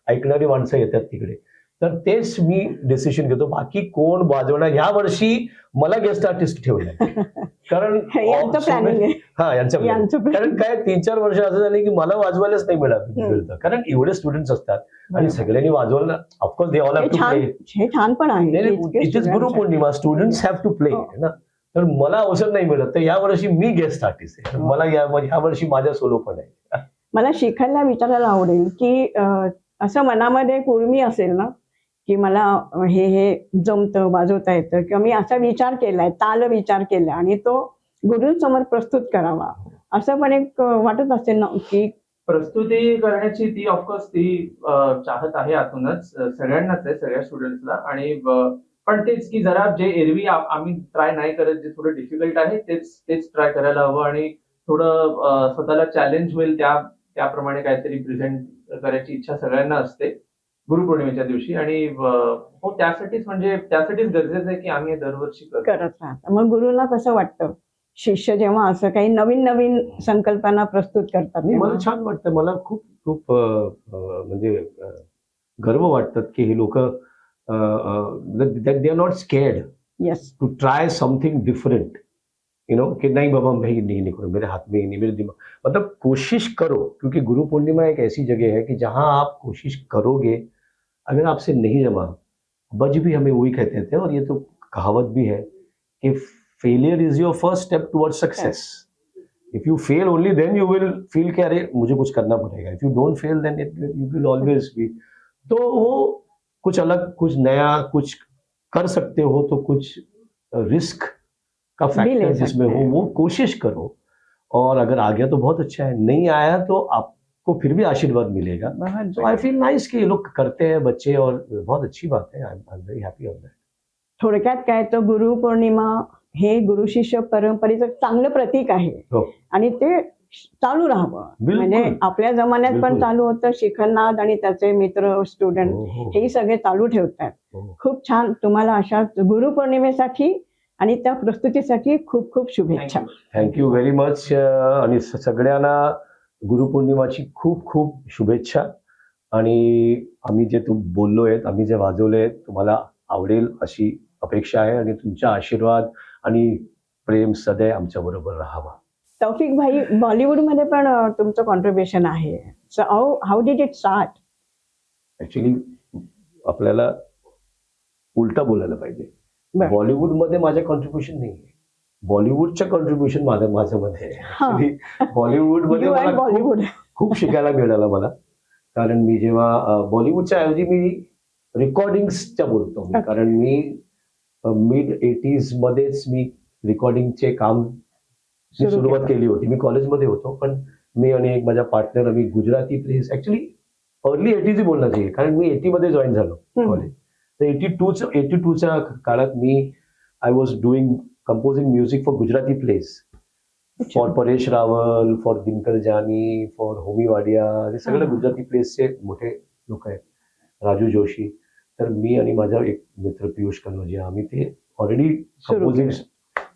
Speaker 1: ऐकणारी माणसं येतात तिकडे. तर तेच मी डिसिशन घेतो. बाकी कोण वाजवणार, ह्या वर्षी मला गेस्ट आर्टिस्ट ठेवलंय. कारण
Speaker 2: यांचं प्लॅनिंग आहे.
Speaker 1: हा, यांचं planning.
Speaker 2: यांचं planning.
Speaker 1: कारण काय 3-4 वर्ष असं झाले की मला वाजवायलाच नाही मिळतं. कारण एवढे स्टुडंट्स असतात आणि
Speaker 2: बरोबर.
Speaker 1: सगळ्यांनी वाजवलं. ऑफकोर्स दे ऑल हॅव
Speaker 2: हे
Speaker 1: टू
Speaker 2: छान,
Speaker 1: प्ले.
Speaker 2: हे छान पण आहे की इतके
Speaker 1: इट इज
Speaker 2: students
Speaker 1: गुरु
Speaker 2: आहेत.
Speaker 1: पौर्णिमा, स्टुडंट्स हॅव टू प्ले
Speaker 2: हो.
Speaker 1: ना. तर मला अवसर नाही मिळत, तर या वर्षी मी गेस्ट आर्टिस्ट आहे.
Speaker 2: हो.
Speaker 1: मला या वर्षी माझ्या सोलो पण आहे.
Speaker 2: मला शिखायला विचारायला आवडेल की असं मनामध्ये कुर्मी असेल ना की मला हे जमतं, वाजवता येतं, किंवा मी असा विचार केलाय, ताल विचार केला आणि तो गुरूंसमोर प्रस्तुत करावा, असं पण एक वाटत असेल ना की
Speaker 3: प्रस्तुती करण्याची ती ऑफकोर्स चाहत आहे आतूनच, सगळ्यांनाच आहे, सगळ्या स्टुडंट्सला. आणि पण तेच की जरा जे एरवी आम्ही ट्राय नाही करत, जे थोडं डिफिकल्ट आहे तेच ट्राय करायला हवं. आणि थोडं स्वतःला चॅलेंज होईल त्याप्रमाणे काहीतरी प्रेझेंट करायची इच्छा सगळ्यांना असते गुरुपौर्णिमेच्या दिवशी. आणि हो, त्यासाठीच गरजेचं आहे की आम्ही हे दरवर्षी करतो.
Speaker 2: करत राहतात. मग गुरुंना कसं वाटतं शिष्य जेव्हा असं काही नवीन नवीन संकल्पना प्रस्तुत करतात
Speaker 1: मला
Speaker 2: तेव्हा?
Speaker 1: छान वाटतं. मला खूप खूप म्हणजे गर्व वाटतात की हे लोक they are not scared
Speaker 2: yes.
Speaker 1: To try something different. कि नहीं बाबा, मैं ये नहीं करूँ, मेरे हाथ में ही नहीं, मेरे दिमाग, मतलब कोशिश करो. क्योंकि गुरु पूर्णिमा एक ऐसी जगह है कि जहां आप कोशिश करोगे, अगर आपसे नहीं जमा, बज भी हमें वही कहते थे, और ये तो कहावत भी है कि failure is your first step toward success. If you fail only then you will feel कि अरे मुझे कुछ करना पड़ेगा. If you don't fail then you will always be. तो वो कुछ अलग, कुछ नया, कुछ कर सकते हो तो कुछ रिस्क का
Speaker 2: भी
Speaker 1: फैक्टर
Speaker 2: ले
Speaker 1: जिसमें
Speaker 2: सकते
Speaker 1: हो
Speaker 2: हैं।
Speaker 1: वो कोशिश करो. और अगर आ गया तो बहुत अच्छा है, नहीं आया तो आपको फिर भी आशीर्वाद मिलेगा.
Speaker 2: बहुत
Speaker 1: सो आई फील नाइस कि ये लोग करते हैं बच्चे, और बहुत अच्छी बात है. I am very happy on that.
Speaker 2: थोडक्यात काय, तर गुरु पौर्णिमा हे गुरु शिष्य परंपरेचं चांगलं प्रतीक आहे
Speaker 1: हो.
Speaker 2: आणि ते चालू राहावं.
Speaker 1: बिलकुल.
Speaker 2: म्हणजे आपल्या जमान्यात पण
Speaker 1: बिलकुल.
Speaker 2: चालू होतं, शिखरनाथ आणि त्याचे मित्र स्टुडंट
Speaker 1: हो, हो,
Speaker 2: हेही सगळे चालू ठेवतात.
Speaker 1: हो.
Speaker 2: खूप छान. तुम्हाला अशा गुरुपौर्णिमेसाठी आणि त्या प्रस्तुतीसाठी खूप खूप शुभेच्छा.
Speaker 1: Thank you very much. आणि सगळ्यांना गुरुपौर्णिमाची खूप खूप शुभेच्छा. आणि आम्ही जे बोललोय, आम्ही जे वाजवले, तुम्हाला आवडेल अशी अपेक्षा आहे. आणि तुमचा आशीर्वाद आणि प्रेम सदैव आमच्या बरोबर राहावा.
Speaker 2: तौफिक भाई, बॉलिवूडमध्ये पण तुमचं कॉन्ट्रीब्युशन आहे. So how did it start?
Speaker 1: Actually आपल्याला उलटा बोलायला पाहिजे.
Speaker 2: बरं.
Speaker 1: बॉलिवूडमध्ये माझं कॉन्ट्रीब्युशन नाही आहे, बॉलिवूडचं कॉन्ट्रीब्युशन माझ्यामध्ये आहे.
Speaker 2: हा.
Speaker 1: Actually, बॉलिवूडमध्ये
Speaker 2: You and
Speaker 1: मला
Speaker 2: Bollywood.
Speaker 1: खूप शिकायला मिळालं मला. कारण मी जेव्हा बॉलिवूडच्या ऐवजी मी रेकॉर्डिंगच्या बोलतो मी.
Speaker 2: Okay.
Speaker 1: कारण मी मिड 80s मध्येच मी रेकॉर्डिंगचे काम
Speaker 2: सुरू
Speaker 1: सुरुवात
Speaker 2: केलं.
Speaker 1: केली होती. मी कॉलेजमध्ये होतो, पण मी आणि एक माझा पार्टनर आम्ही Gujarati place, actually early 80s बोलणं चाहिए, कारण मी 80 मध्ये जॉईन झालो कॉलेज. तर 82च्या काळात मी I was doing composing music for Gujarati plays, for Paresh Rawal, for Dinkar Jani, for Homi Wadia, हे सगळे गुजराती प्लेसचे मोठे लोक आहेत, राजू जोशी. तर मी आणि माझा एक मित्र पियुष कनोजिया, आम्ही ते ऑलरेडी कंपोजिंग,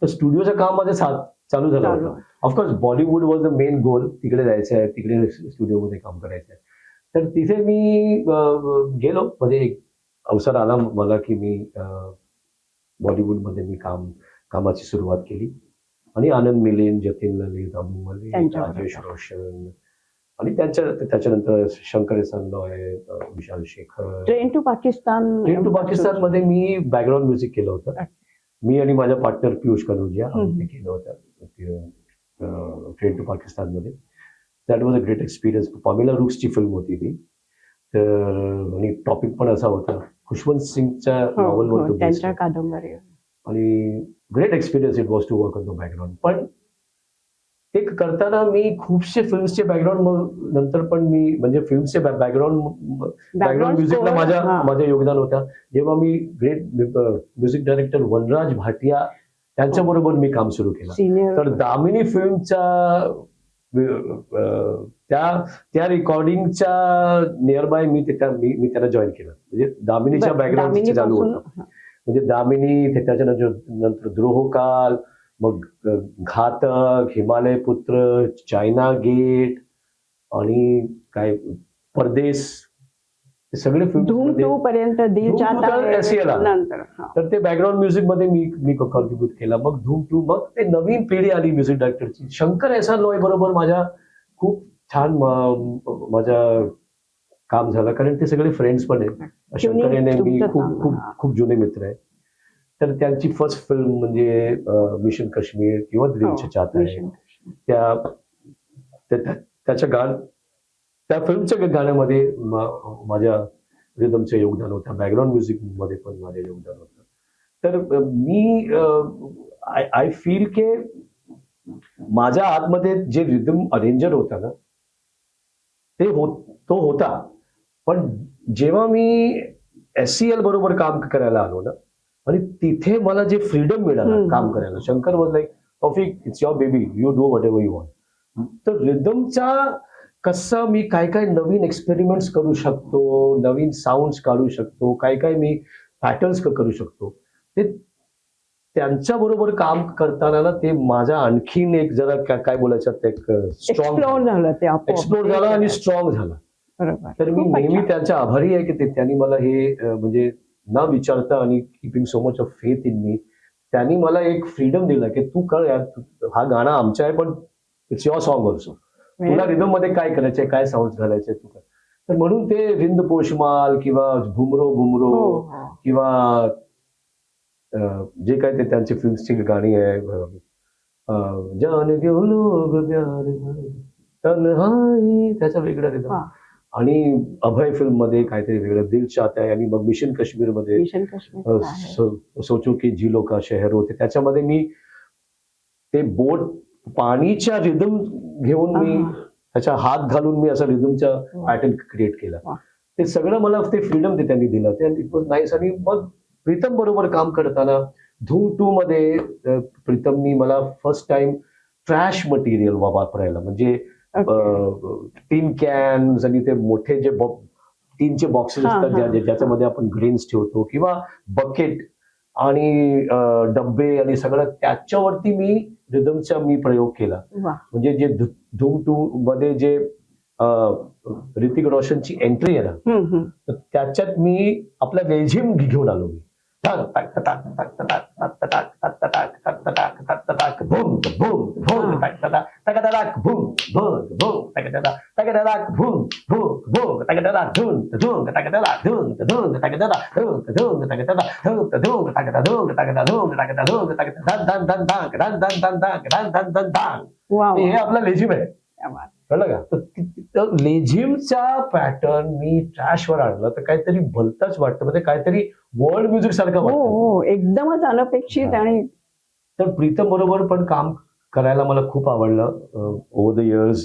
Speaker 1: तर स्टुडिओचं काम माझं चालू झालं होतं. Of course Bollywood was the main goal, तिकडे जायचं आहे, तिकडे स्टुडिओमध्ये काम करायचं आहे. तर तिथे मी गेलो, म्हणजे एक अवसर आला मला की मी बॉलिवूडमध्ये मी कामाची सुरुवात केली. आणि आनंद मिलिंद, जतीन ललित, अमू मलिक, राजेश रोशन, आणि त्याच्यानंतर शंकर एहसान लॉय, विशाल शेखर.
Speaker 2: ट्रेन टू पाकिस्तान
Speaker 1: मध्ये मी बॅकग्राऊंड म्युझिक केलं होतं. मी आणि माझा पार्टनर पियुष कनोजिया आम्ही ते केलं होतं. ट्रेन टू पाकिस्तानमध्ये. That was a great experience. Pamela रूक्सची फिल्म होती ती. तर आणि टॉपिक पण असा होता खुशवंत सिंगच्या
Speaker 2: हो,
Speaker 1: नॉवलवर
Speaker 2: हो,
Speaker 1: तो based
Speaker 2: त्यांच्या
Speaker 1: आहे.
Speaker 2: कादंबरी.
Speaker 1: आणि great experience it was to work on the background. पण ते करताना मी खूपशे फिल्म्सचे बॅकग्राऊंड नंतर पण मी म्हणजे फिल्मचे बॅकग्राऊंड म्युझिकला
Speaker 2: score, हा.
Speaker 1: माझं योगदान होतं. जेव्हा मी ग्रेट म्युझिक डायरेक्टर वनराज भाटिया त्यांच्याबरोबर मी काम सुरू केलं.
Speaker 2: सिनियर.
Speaker 1: तर दामिनी फिल्मच्या त्या रेकॉर्डिंगच्या नियर बाय मी त्याला जॉईन केलं. म्हणजे दामिनीच्या बॅकग्राऊंड चालू होतं. म्हणजे दामिनी त्याच्यानंतर द्रोहकाल, मग घातक, हिमालय पुत्र, चायना गेट आणि काय परदेस, हे सगळे
Speaker 2: धूम
Speaker 1: फिल्म
Speaker 2: 2 पर्यंत दिलच्या
Speaker 1: धूम 2 तर SCL आला.
Speaker 2: नंतर हा.
Speaker 1: तर ते बॅकग्राऊंड म्युझिक मध्ये मी कॉन्ट्रीब्युट केला. मग धूम 2, मग ते नवीन पिढी आली म्युझिक डायरेक्टरची. शंकर एहसान लॉय बरोबर माझ्या खूप छान माझ्या काम झालं, कारण ते सगळे फ्रेंड्स पण आहेत. शंकर याने मी खूप जुने मित्र आहे. तर त्यांची फर्स्ट फिल्म म्हणजे मिशन काश्मीर किंवा दिलचे चाहता है, त्या फिल्मच्या गाण्यामध्ये माझ्या रिदमचं योगदान होतं. बॅकग्राऊंड म्युझिक मध्ये पण माझं योगदान होतं. तर मी आय फील की माझ्या आतमध्ये जे रिदम अरेंजर होता ना तो होता. पण जेव्हा मी SCL बरोबर काम करायला आलो ना आणि तिथे मला जे फ्रीडम मिळालं काम करायला, Shankar was like Taufiq it's your baby, you do what ever you want. तर रिदमचा कसं मी काय नवीन एक्सपेरिमेंट्स करू शकतो, नवीन साऊंड्स काढू शकतो, काय मी पॅटर्न्स करू शकतो, ते त्यांच्या बरोबर काम करताना ना ते माझा आणखीन एक जरा काय बोलायचं एक
Speaker 2: एक्सप्लोर झालं ते
Speaker 1: एक्सप्लोर झाला आणि स्ट्रॉंग झाला.
Speaker 2: बरोबर.
Speaker 1: तर मी नेहमी त्यांच्या आभारी आहे की त्यांनी मला हे म्हणजे न विचारता आणि keeping so much of faith in me, त्यांनी मला एक फ्रीडम दिला की तू कर यार, हा गाणं आमचा आहे पण इट्स युअर सॉन्ग ऑल्सो, तुला रिदम मध्ये काय करायचंय, काय साऊंड घालायचे तू कर. तर म्हणून ते रिंद पोषमाल किंवा भुमरो किंवा जे काय ते त्यांची फिल्मची गाणी आहे, जान गयो लोग प्यार भरे, तन्हाई, त्याचा वेगळा रिदम. आणि अभय फिल्म मध्ये काहीतरी वेगळं, दिल चाहता है, आणि मग मिशन काश्मीर मध्ये सोचो की जिलो का शहर होते, त्याच्यामध्ये मी ते बोट पाणीच्या रिदम घेऊन मी त्याच्या हात घालून मी असा रिदमचा पॅटर्न क्रिएट केला. ते सगळं मला ते फ्रीडम ते त्यांनी दिलं, ते इट वॉज नाईस. आणि मग प्रीतम बरोबर काम करताना धूम 2 मध्ये प्रीतमनी मला फर्स्ट टाइम ट्रॅश मटेरियल वापरायला, म्हणजे टीन कॅन्स आणि ते मोठे जे टीनचे बॉक्सेस असतात ज्याच्यामध्ये आपण ग्रेन्स ठेवतो, किंवा बकेट आणि डब्बे आणि सगळं, त्याच्यावरती मी रिदमचा प्रयोग केला. म्हणजे जे धूम 2 मध्ये जे ऋतिक रोशनची एंट्री आहे ना, तर त्याच्यात मी आपला लेझिम घेऊन आलो. मी हे आपला लेझिम आहे, कळलं का? तर लेझिमचा पॅटर्न मी ट्रॅशवर आणला तर काहीतरी भलताच वाटतं, म्हणजे काहीतरी वर्ल्ड म्युझिक सारखं वाटतं,
Speaker 2: एकदमच अनपेक्षित. आणि
Speaker 1: तर प्रीतम बरोबर पण काम करायला मला खूप आवडलं. ओव्हर द इयर्स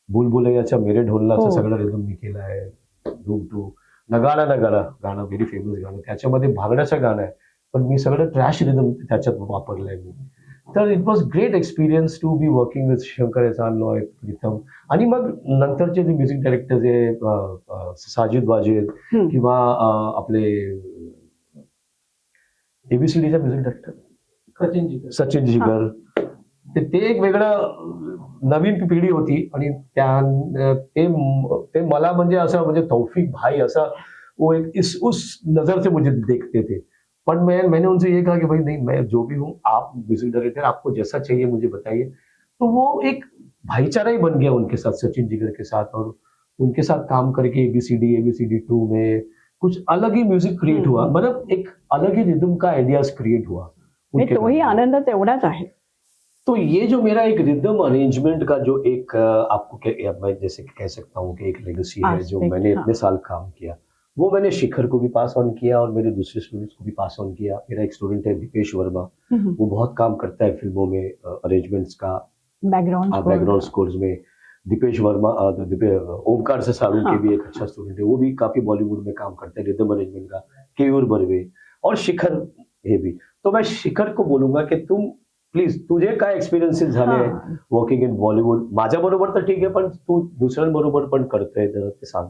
Speaker 1: बुलबुलैयाच्या मेरे ढोलनाचं सगळं रिदम मी केलं आहे. धूम 2, नगाडा नगाडा गाणं व्हेरी फेमस गाणं, त्याच्यामध्ये भांगड्याचं गाणं आहे, पण मी सगळं ट्रॅश रिदम त्याच्यात वापरलंय मी. तर it was great experience to be working with Shankar Ehsaan Loy, Pritam. आणि मग नंतरचे जे म्युझिक डायरेक्टर जे साजिद वाजेद किंवा आपले ABCDचे म्युझिक डायरेक्टर सचिन जिगर, ते एक वेगळं नवीन पिढी होती. आणि ते मला म्हणजे असं म्हणजे तौफिक भाई ऐसा वो एक उस नजर से मुझे देखते थे. पर मैंने उनसे ये कहा कि भाई नहीं, मैं जो भी हूँ, आप म्यूजिक डायरेक्टर, आपको जैसा चाहिए मुझे बताइए. तो वो एक भाईचारा ही बन गया उनके साथ, सचिन जिगर के साथ. और उनके साथ काम करके ABCD 2 में कुछ अलग ही म्यूजिक क्रिएट हुआ, मतलब एक अलग ही रिदम का आइडियाज क्रिएट हुआ.
Speaker 2: तोही आनंद तेवढाच आहे.
Speaker 1: तो ये जो मेरा एक रिदम अरेंजमेंट का जो एक आपको मैं जैसे कह सकता हूँ कि एक लेगेसी है जो
Speaker 2: Aspect,
Speaker 1: मैंने
Speaker 2: हाँ।
Speaker 1: इतने साल काम किया, वो मैंने शिखर को भी पास ऑन किया और मेरे दूसरे स्टूडेंट्स को भी पास ऑन किया। मेरा एक स्टूडेंट है दीपेश वर्मा, वो बहुत काम करता है फिल्मों में अरेंजमेंट्स का, बैकग्राउंड स्कोर्स में। दीपेश वर्मा ओमकार से सारू के भी एक अच्छा स्टूडेंट है, वो भी काफी बॉलीवुड में काम करते हैं रिदम अरेंजमेंट का। केयूर बर्वे और शिखर हे भी। तो मैं शिखर को बोलूंगा की तुम प्लीज, तुझे काय एक्सपिरियन्सेस झाले वर्किंग इन बॉलिवूड? माझ्या बरोबर तर ठीक आहे, पण तू दुसऱ्यांबरोबर पण करतोय, तर ते सांग.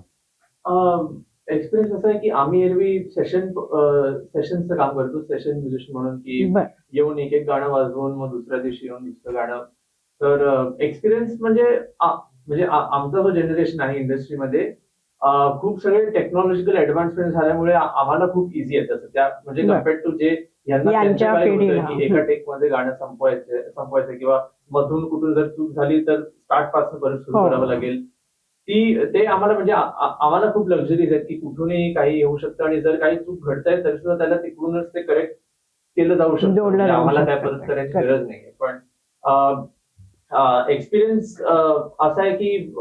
Speaker 3: एक्सपिरियन्स असा आहे की आम्ही एरवी सेशनचं काम करतो, सेशन म्युझिशियन म्हणून, की
Speaker 2: बर
Speaker 3: येऊन एक एक गाणं वाजवून मग दुसऱ्या दिवशी येऊन दुसरं गाणं. तर एक्सपिरियन्स म्हणजे आमचा जो जनरेशन आहे इंडस्ट्रीमध्ये, खूप सगळे टेक्नॉलॉजिकल ऍडव्हान्समेंट झाल्यामुळे आम्हाला खूप इझी आहे तसं, त्या म्हणजे
Speaker 2: बरं.
Speaker 3: कम्पेअर्ड टू जे यांना
Speaker 2: यांच्या
Speaker 3: त्यांच्या काळी होतं
Speaker 2: पिढीला.
Speaker 3: की एका टेक मध्ये गाणं संपवायचं किंवा मधून कुठून जर चूक झाली तर स्टार्ट पासून परत सुरू
Speaker 2: हो.
Speaker 3: करावं लागेल. ते आम्हाला म्हणजे आम्हाला खूप लक्झरीज आहेत की कुठूनही काही येऊ शकतं आणि जर काही चूक घडताय तरी सुद्धा त्याला तिकडूनच ते करेक्ट केलं जाऊ शकतं.
Speaker 2: जोडलं
Speaker 3: म्हणजे
Speaker 2: जाऊ
Speaker 3: आम्हाला काय
Speaker 2: शकतं.
Speaker 3: परत करायची
Speaker 2: Correct.
Speaker 3: गरज नाहीये. पण एक्सपिरियन्स असा आहे की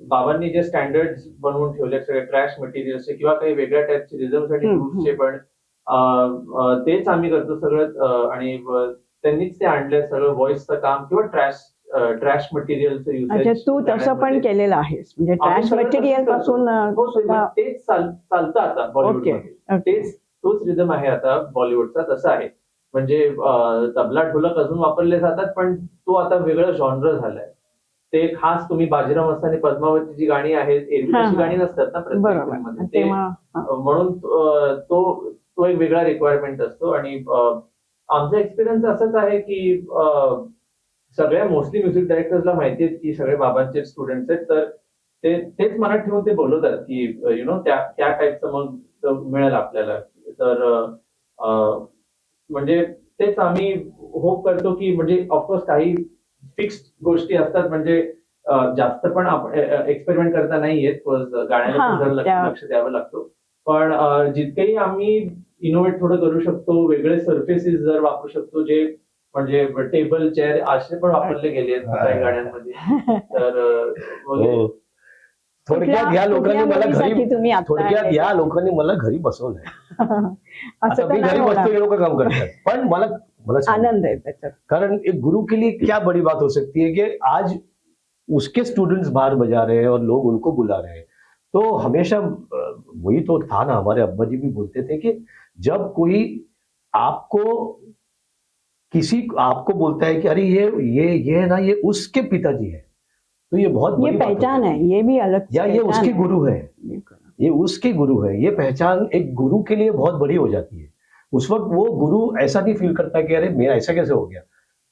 Speaker 3: बाबांनी जे स्टँडर्ड्स बनवून ठेवले सगळे ट्रॅश मटेरियल्सचे किंवा काही वेगळ्या टाईपचे रिझमसाठी ग्रुप्सचे, पण तेच आम्ही करतो सगळं. आणि त्यांनीच ते आणलंय सगळं व्हॉइसचं काम किंवा ट्रॅश मटेरियलचं
Speaker 2: अच्छा,
Speaker 3: युसेज.
Speaker 2: तू तसं पण केलेलं आहेस, म्हणजे ट्रॅश मटेरियल पासून सुद्धा.
Speaker 3: तेच चालतं आता बॉलिवूडमध्ये.
Speaker 2: ओके.
Speaker 3: तोच रिदम आहे आता बॉलिवूडचा, तसा आहे. म्हणजे तबला ढोलक अजून वापरले जातात, पण तो आता वेगळं जॉनर झालाय. ते खास तुम्ही बाजीराव मस्तानी पद्मावती जी गाणी आहेत, एरवी
Speaker 2: हा,
Speaker 3: तशी
Speaker 2: हा.
Speaker 3: गाणी नसतात ना प्रत्येक
Speaker 2: बरोबर.
Speaker 3: फिल्ममध्ये.
Speaker 2: तेव्हा
Speaker 3: म्हणून तो एक वेगळा रिक्वायरमेंट असतो. आणि आमचा एक्सपिरियन्स असाच आहे की सगळ्या मोस्टली म्युझिक डायरेक्टर्सला माहिती आहे की सगळे बाबांचे स्टुडंट्स आहेत, तर तेच मनात ठेवून ते बोलवतात की त्या टाईपचं मग मिळेल आपल्याला. तर म्हणजे तेच आम्ही होप करतो की, म्हणजे ऑफकोर्स काही फिक्स्ड गोष्टी असतात, म्हणजे जास्त पण आपण एक्सपेरिमेंट करता नाही येत, गाण्याला
Speaker 2: हा,
Speaker 3: पण जरा लक्ष द्यावं लागतो. पण जितकेही आम्ही इनोव्हेट थोडं करू शकतो, वेगळे सर्फेसेस जर वापरू शकतो, जे म्हणजे टेबल चेअर असे पण वापरले गेले आहेत काही गाण्यांमध्ये. तर
Speaker 1: हो. थोडक्यात या लोकांनी मला घरी
Speaker 2: तुम्ही आता
Speaker 1: थोडक्यात या लोकांनी मला घरी बसवलंय.
Speaker 2: असं
Speaker 1: आता
Speaker 2: तर
Speaker 1: मी
Speaker 2: नाही
Speaker 1: घरी बसतो,
Speaker 2: होणार.
Speaker 1: ये लोग काम करतात, पण मला छान
Speaker 2: आनंद आहे त्याच्यात.
Speaker 1: कारण एक गुरु के लिए क्या बड़ी बात हो सकती है कि आज उसके स्टूडेंट्स बाहर बजा रहे हैं और लोग उनको बुला रहे हैं। तो हमेशा वही तो था ना, हमारे अब्बा जी भी बोलते थे कि जब कोई आपको बोलता है कि अरे ये है ना, ये उसके पिताजी है, तो ये बहुत
Speaker 2: ये
Speaker 1: बड़ी बात
Speaker 2: पहचान
Speaker 1: होती
Speaker 2: है, ये भी अलग
Speaker 1: या ये
Speaker 2: पहचान
Speaker 1: उसके गुरु है, ये उसके गुरु है। ये पहचान एक गुरु के लिए बहुत बड़ी हो जाती है। उस वक्त वो गुरु ऐसा नहीं फील करता कि अरे मेरा ऐसा कैसे हो गया।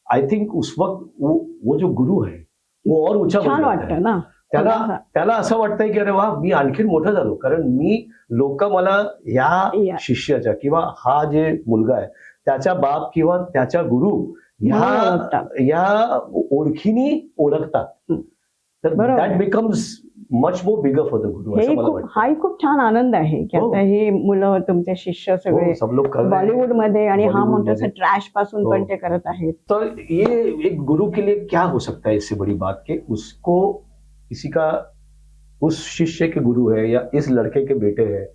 Speaker 1: आई थिंक उस वक्त वो जो गुरु है वो और ऊंचा बन
Speaker 2: छान
Speaker 1: जाता है.
Speaker 2: वाटतं ना.
Speaker 1: त्याला असं वाटतंय की अरे वा, मी आणखीन मोठं झालो, कारण लोक मला या शिष्याच्या किंवा हा जे मुलगा आहे त्याचा बाप किंवा त्याचा गुरु या ओळखीने ओळखतात. तर that becomes much more bigger for the गुरु, असं मला वाटतं.
Speaker 2: हाही खूप छान आनंद आहे की आता हे मुलं तुमचे शिष्य सगळे बॉलिवूड मध्ये, आणि हा म्हणतो ट्रॅश पासून पण ते करत आहेत.
Speaker 1: तो ये एक गुरु के लिए क्या हो सकता है इससे बड़ी बात कि उसको किसी का, उस शिष्य के गुरु है या इस लड़के के बेटे हैं,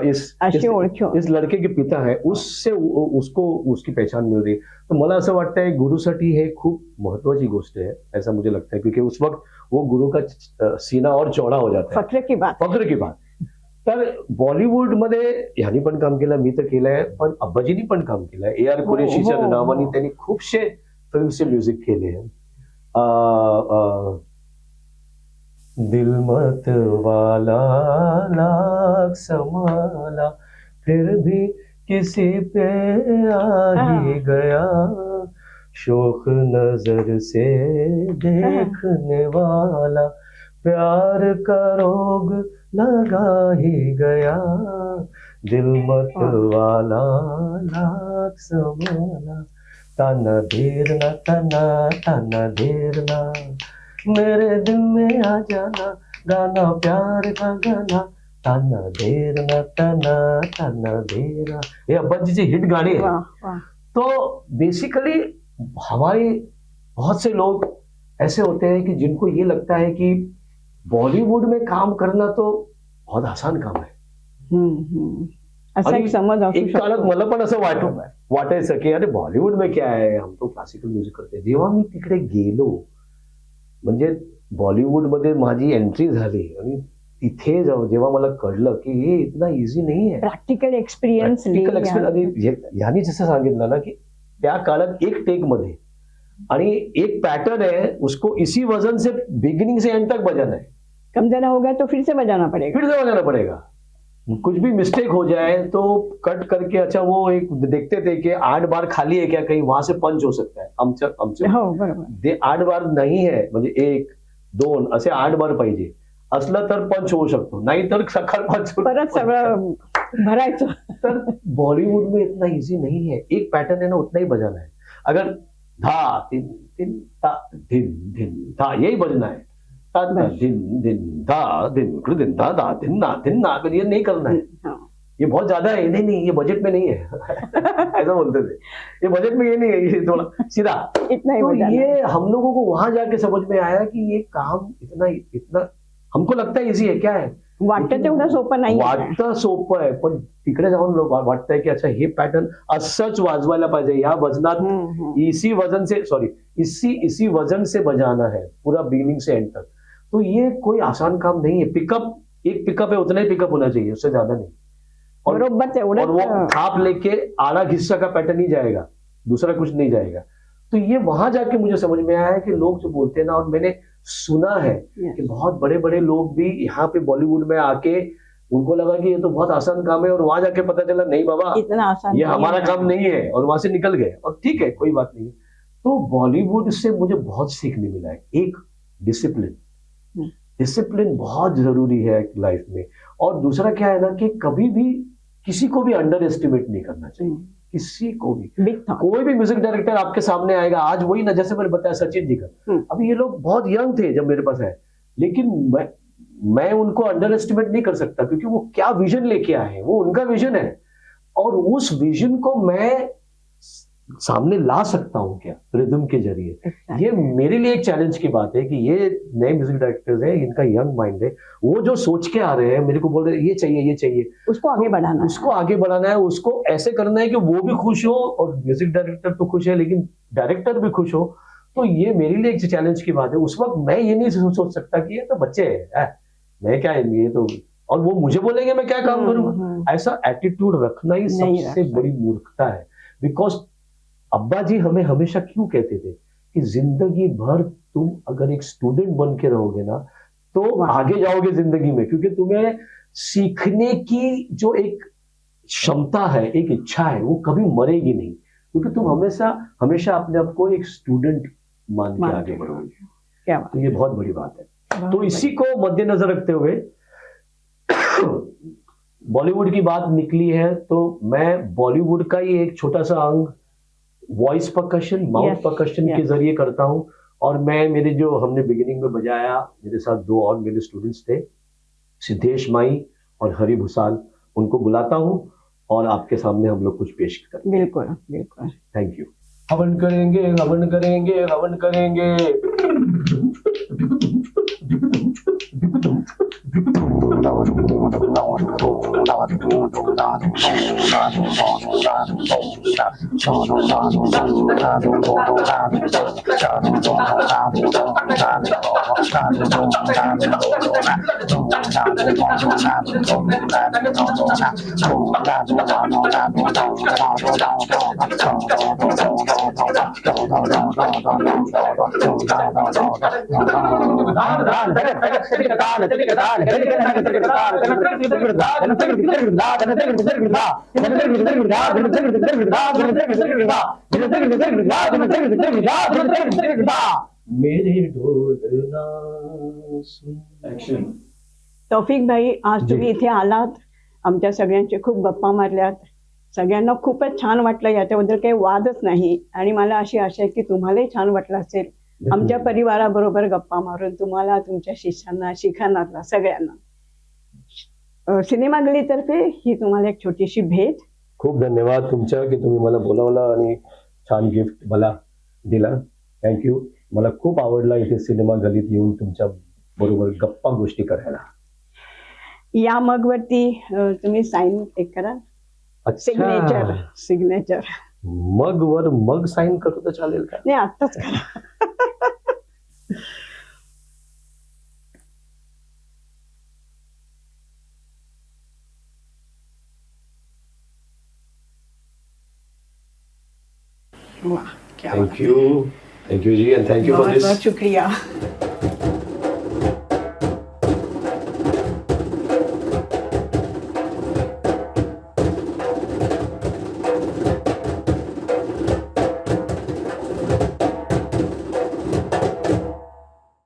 Speaker 1: इस लड़के के पिता है, उससे उसको उसकी पहचान मिल रही. तो मला असं वाटतंय गुरुसाठी हे खूप महत्वाची गोष्ट है, ऐसा मुझे लगता है, क्योंकि उस वक्त वो गुरु का सीना और चौड़ा हो जाता है. फक्र की बात. तर बॉलिवूड मध्ये ह्यांनी पण काम केलं, मी तर केलंय, पण अब्बाजींनी पण काम केलंय. AR कुरेशीच्या नावाने त्यांनी खूपशे फिल्मचे म्युझिक केले आहे. दिल मत वाला लाख संभाला फिर भी किसी पे आ ही गया, शौक नजर से देखने वाला प्यार का रोग लगा ही गया, दिल मत वाला लाख संभाला, ताना धीरना तना ताना धीरना, मेरे दिल में आ जाना, गाना प्यार का गाना, ताना धीरना तना ताना धीरा. हे अब्बाजीचे हिट गाणे. तो बेसिकली हमारे बहुत से लोग ऐसे होते हैं कि जिनको ये लगता है कि बॉलीवुड में काम करना तो बहुत आसान काम आहे.
Speaker 2: असा
Speaker 1: आणि
Speaker 2: एक समज असू
Speaker 1: एक काळात
Speaker 2: शकतो.
Speaker 1: मला पण असं वाटायचं की अरे बॉलिवूड में क्या है, हम तो क्लासिकल म्युझिक करते. जेव्हा मी तिकडे गेलो, म्हणजे बॉलिवूडमध्ये माझी एंट्री झाली आणि तिथे जाऊन जेव्हा मला कळलं की हे इतना इझी नाही आहे.
Speaker 2: Practical experience
Speaker 1: practical experience. ह्यानी जसं सांगितलं ना की त्या काळात एक टेक मध्ये आणि एक पैटर्न है, उसको इसी वजन से बिगिनिंग से एंड तक बजाना है.
Speaker 2: कम जरा होगा तो फिर से बजाना पड़ेगा.
Speaker 1: फिर से बजाना पड़ेगा. कुछ भी मिस्टेक हो जाए तो कट करके, अच्छा वो एक देखते थे कि 8 बार खाली है क्या, कहीं वहां से पंच हो सकता है. आमचे
Speaker 2: हो बरोबर.
Speaker 1: ते 8 बार नाही है, म्हणजे 1 2 असे 8 बार पाहिजे. असलं तर पंच होऊ शकतो, नाही तर सकाळ पंच
Speaker 2: परत सगळं भरायचं.
Speaker 1: तर बॉलीवुड में इतना इजी नहीं है. एक पैटर्न है ना, उतना ही बजाना है. अगर धा दिन दिन ता दिन दिन धा यही बजना है. ता ता दिन दिन धा दिन दिन धा धा दिन ना दिन ना, अगर ये नहीं करना है,
Speaker 2: हाँ.
Speaker 1: ये बहुत ज्यादा है. नहीं नहीं, ये बजट में नहीं है. ऐसा बोलते थे, ये बजट में ये नहीं है, ये थोड़ा सीधा.
Speaker 2: इतना ही
Speaker 1: तो
Speaker 2: बजाना.
Speaker 1: ये हम लोगों को वहां जाके समझ में आया कि ये काम इतना इतना हमको लगता है इजी है, क्या है,
Speaker 2: वाटतं तेवढं सोपं नाही.
Speaker 1: वाटतं सोपं आहे, पण तिकडे जाऊन वाटतंय की अच्छा हे पॅटर्न असंच वाजवायला पाहिजे, या वजनात इसी वजन से, सॉरी, इसी वजन से बजाना है पूरा बिगिनिंग से एंड तक. तो ये कोई आसान काम नहीं है. एक पिकअप है, उतना ही पिकअप होना चाहिए, उससे ज्यादा नहीं.
Speaker 2: बरोबर
Speaker 1: और वो
Speaker 2: तेवढं.
Speaker 1: थाप लेके आधा हिस्सा का पैटर्न ही जाएगा, दूसरा कुछ नहीं जाएगा. तो ये वहां जाके मुझे समझ में आया है कि लोग जो बोलते हैं ना, और मैंने सुना है कि बहुत बड़े बड़े लोग भी यहाँ पे बॉलीवुड में आके उनको लगा कि ये तो बहुत आसान काम है, और वहां जाके पता चला नहीं बाबा,
Speaker 2: इतना आसान
Speaker 1: ये
Speaker 2: नहीं
Speaker 1: हमारा
Speaker 2: है.
Speaker 1: काम नहीं है, और वहां से निकल गए. और ठीक है, कोई बात नहीं. तो बॉलीवुड से मुझे बहुत सीखने मिला है. एक डिसिप्लिन, डिसिप्लिन बहुत जरूरी है लाइफ में. और दूसरा क्या है ना कि कभी भी किसी को भी अंडर एस्टिमेट नहीं करना चाहिए. किसी को भी,
Speaker 2: बिग थॉट.
Speaker 1: कोई भी म्यूजिक डायरेक्टर आपके सामने आएगा आज, वही ना, जैसे मैंने बताया सचिन जी का, अभी ये लोग बहुत यंग थे जब मेरे पास आए, लेकिन मैं उनको अंडर एस्टिमेट नहीं कर सकता, क्योंकि वो क्या विजन लेके आए हैं, वो उनका विजन है, और उस विजन को मैं सामने ला सकता हूं क्या, रिदम के जरिए. ये मेरे लिए एक चैलेंज की बात है कि ये नए म्यूजिक डायरेक्टर्स हैं, इनका यंग माइंड है, वो जो सोच के आ रहे हैं, मेरे को बोल रहे हैं ये चाहिए ये चाहिए,
Speaker 2: उसको आगे बढ़ाना.
Speaker 1: उसको आगे बढ़ाना है, उसको ऐसे करना है कि वो भी खुश हो, और म्यूजिक डायरेक्टर तो खुश है लेकिन डायरेक्टर भी खुश हो. तो ये मेरे लिए एक चैलेंज की बात है. उस वक्त मैं ये नहीं सोच सकता कि ये तो बच्चे हैं, मैं क्या, ये तो, और वो मुझे बोलेंगे मैं क्या काम करूंगा. ऐसा एटीट्यूड रखना ही सबसे बड़ी मूर्खता है. बिकॉज अब्बा जी हमें हमेशा क्यों कहते थे कि जिंदगी भर तुम अगर एक स्टूडेंट बन के रहोगे ना, तो आगे जाओगे जिंदगी में, क्योंकि तुम्हें सीखने की जो एक क्षमता है, एक इच्छा है, वो कभी मरेगी नहीं, क्योंकि तुम हमेशा अपने आप को एक स्टूडेंट मान के आगे बढ़ोगे.
Speaker 2: क्या बात.
Speaker 1: तो ये बहुत बड़ी बात है. तो इसी को मद्देनजर रखते हुए बॉलीवुड की बात निकली है, तो मैं बॉलीवुड का ही एक छोटा सा अंग वॉइस परकशन, माउथ परकशन के जरिए करता हूं. और मैं, मेरे जो हमने बिगिनिंग में बजाया, मेरे साथ 2 और मेरे स्टूडेंट्स थे, सिद्धेश माई और हरि भूसाल, उनको बुलाता हूं और आपके सामने हम लोग कुछ पेश करें.
Speaker 2: बिल्कुल बिल्कुल.
Speaker 1: Thank you. हवन करेंगे, हवन करेंगे, हवन करेंगे. मेरे ढोलना सुन. ऍक्शन.
Speaker 2: तौफिक भाई, आज तुम्ही इथे आलात, आमच्या सगळ्यांचे खूप गप्पा मारल्यात, सगळ्यांना खूपच छान वाटलं, याच्याबद्दल काही वादच नाही. आणि मला अशी आशा आहे की तुम्हालाही छान वाटलं असेल आमच्या परिवाराबरोबर गप्पा मारून, तुम्हाला, तुमच्या शिष्यांना, शिखांना, सगळ्यांना. सिनेमा गल्लीतर्फे ही तुम्हाला एक छोटीशी भेट.
Speaker 1: खूप धन्यवाद तुमच्या की तुम्ही मला बोलावलं आणि छान गिफ्ट मला दिला. थँक्यू. मला खूप आवडला इथे सिनेमा गलीत येऊन तुमच्या बरोबर गप्पा गोष्टी करायला.
Speaker 2: या मग वरती तुम्ही साईन एक करा. सिग्नेचर सिग्नेचर
Speaker 1: मग वर मग साईन करतो तर चालेल का?
Speaker 2: नाही आत्ताच करा. वाह क्या बात.
Speaker 1: Thank you ji, and thank you for
Speaker 2: बहुत
Speaker 1: दिस.
Speaker 2: बहुत शुक्रिया.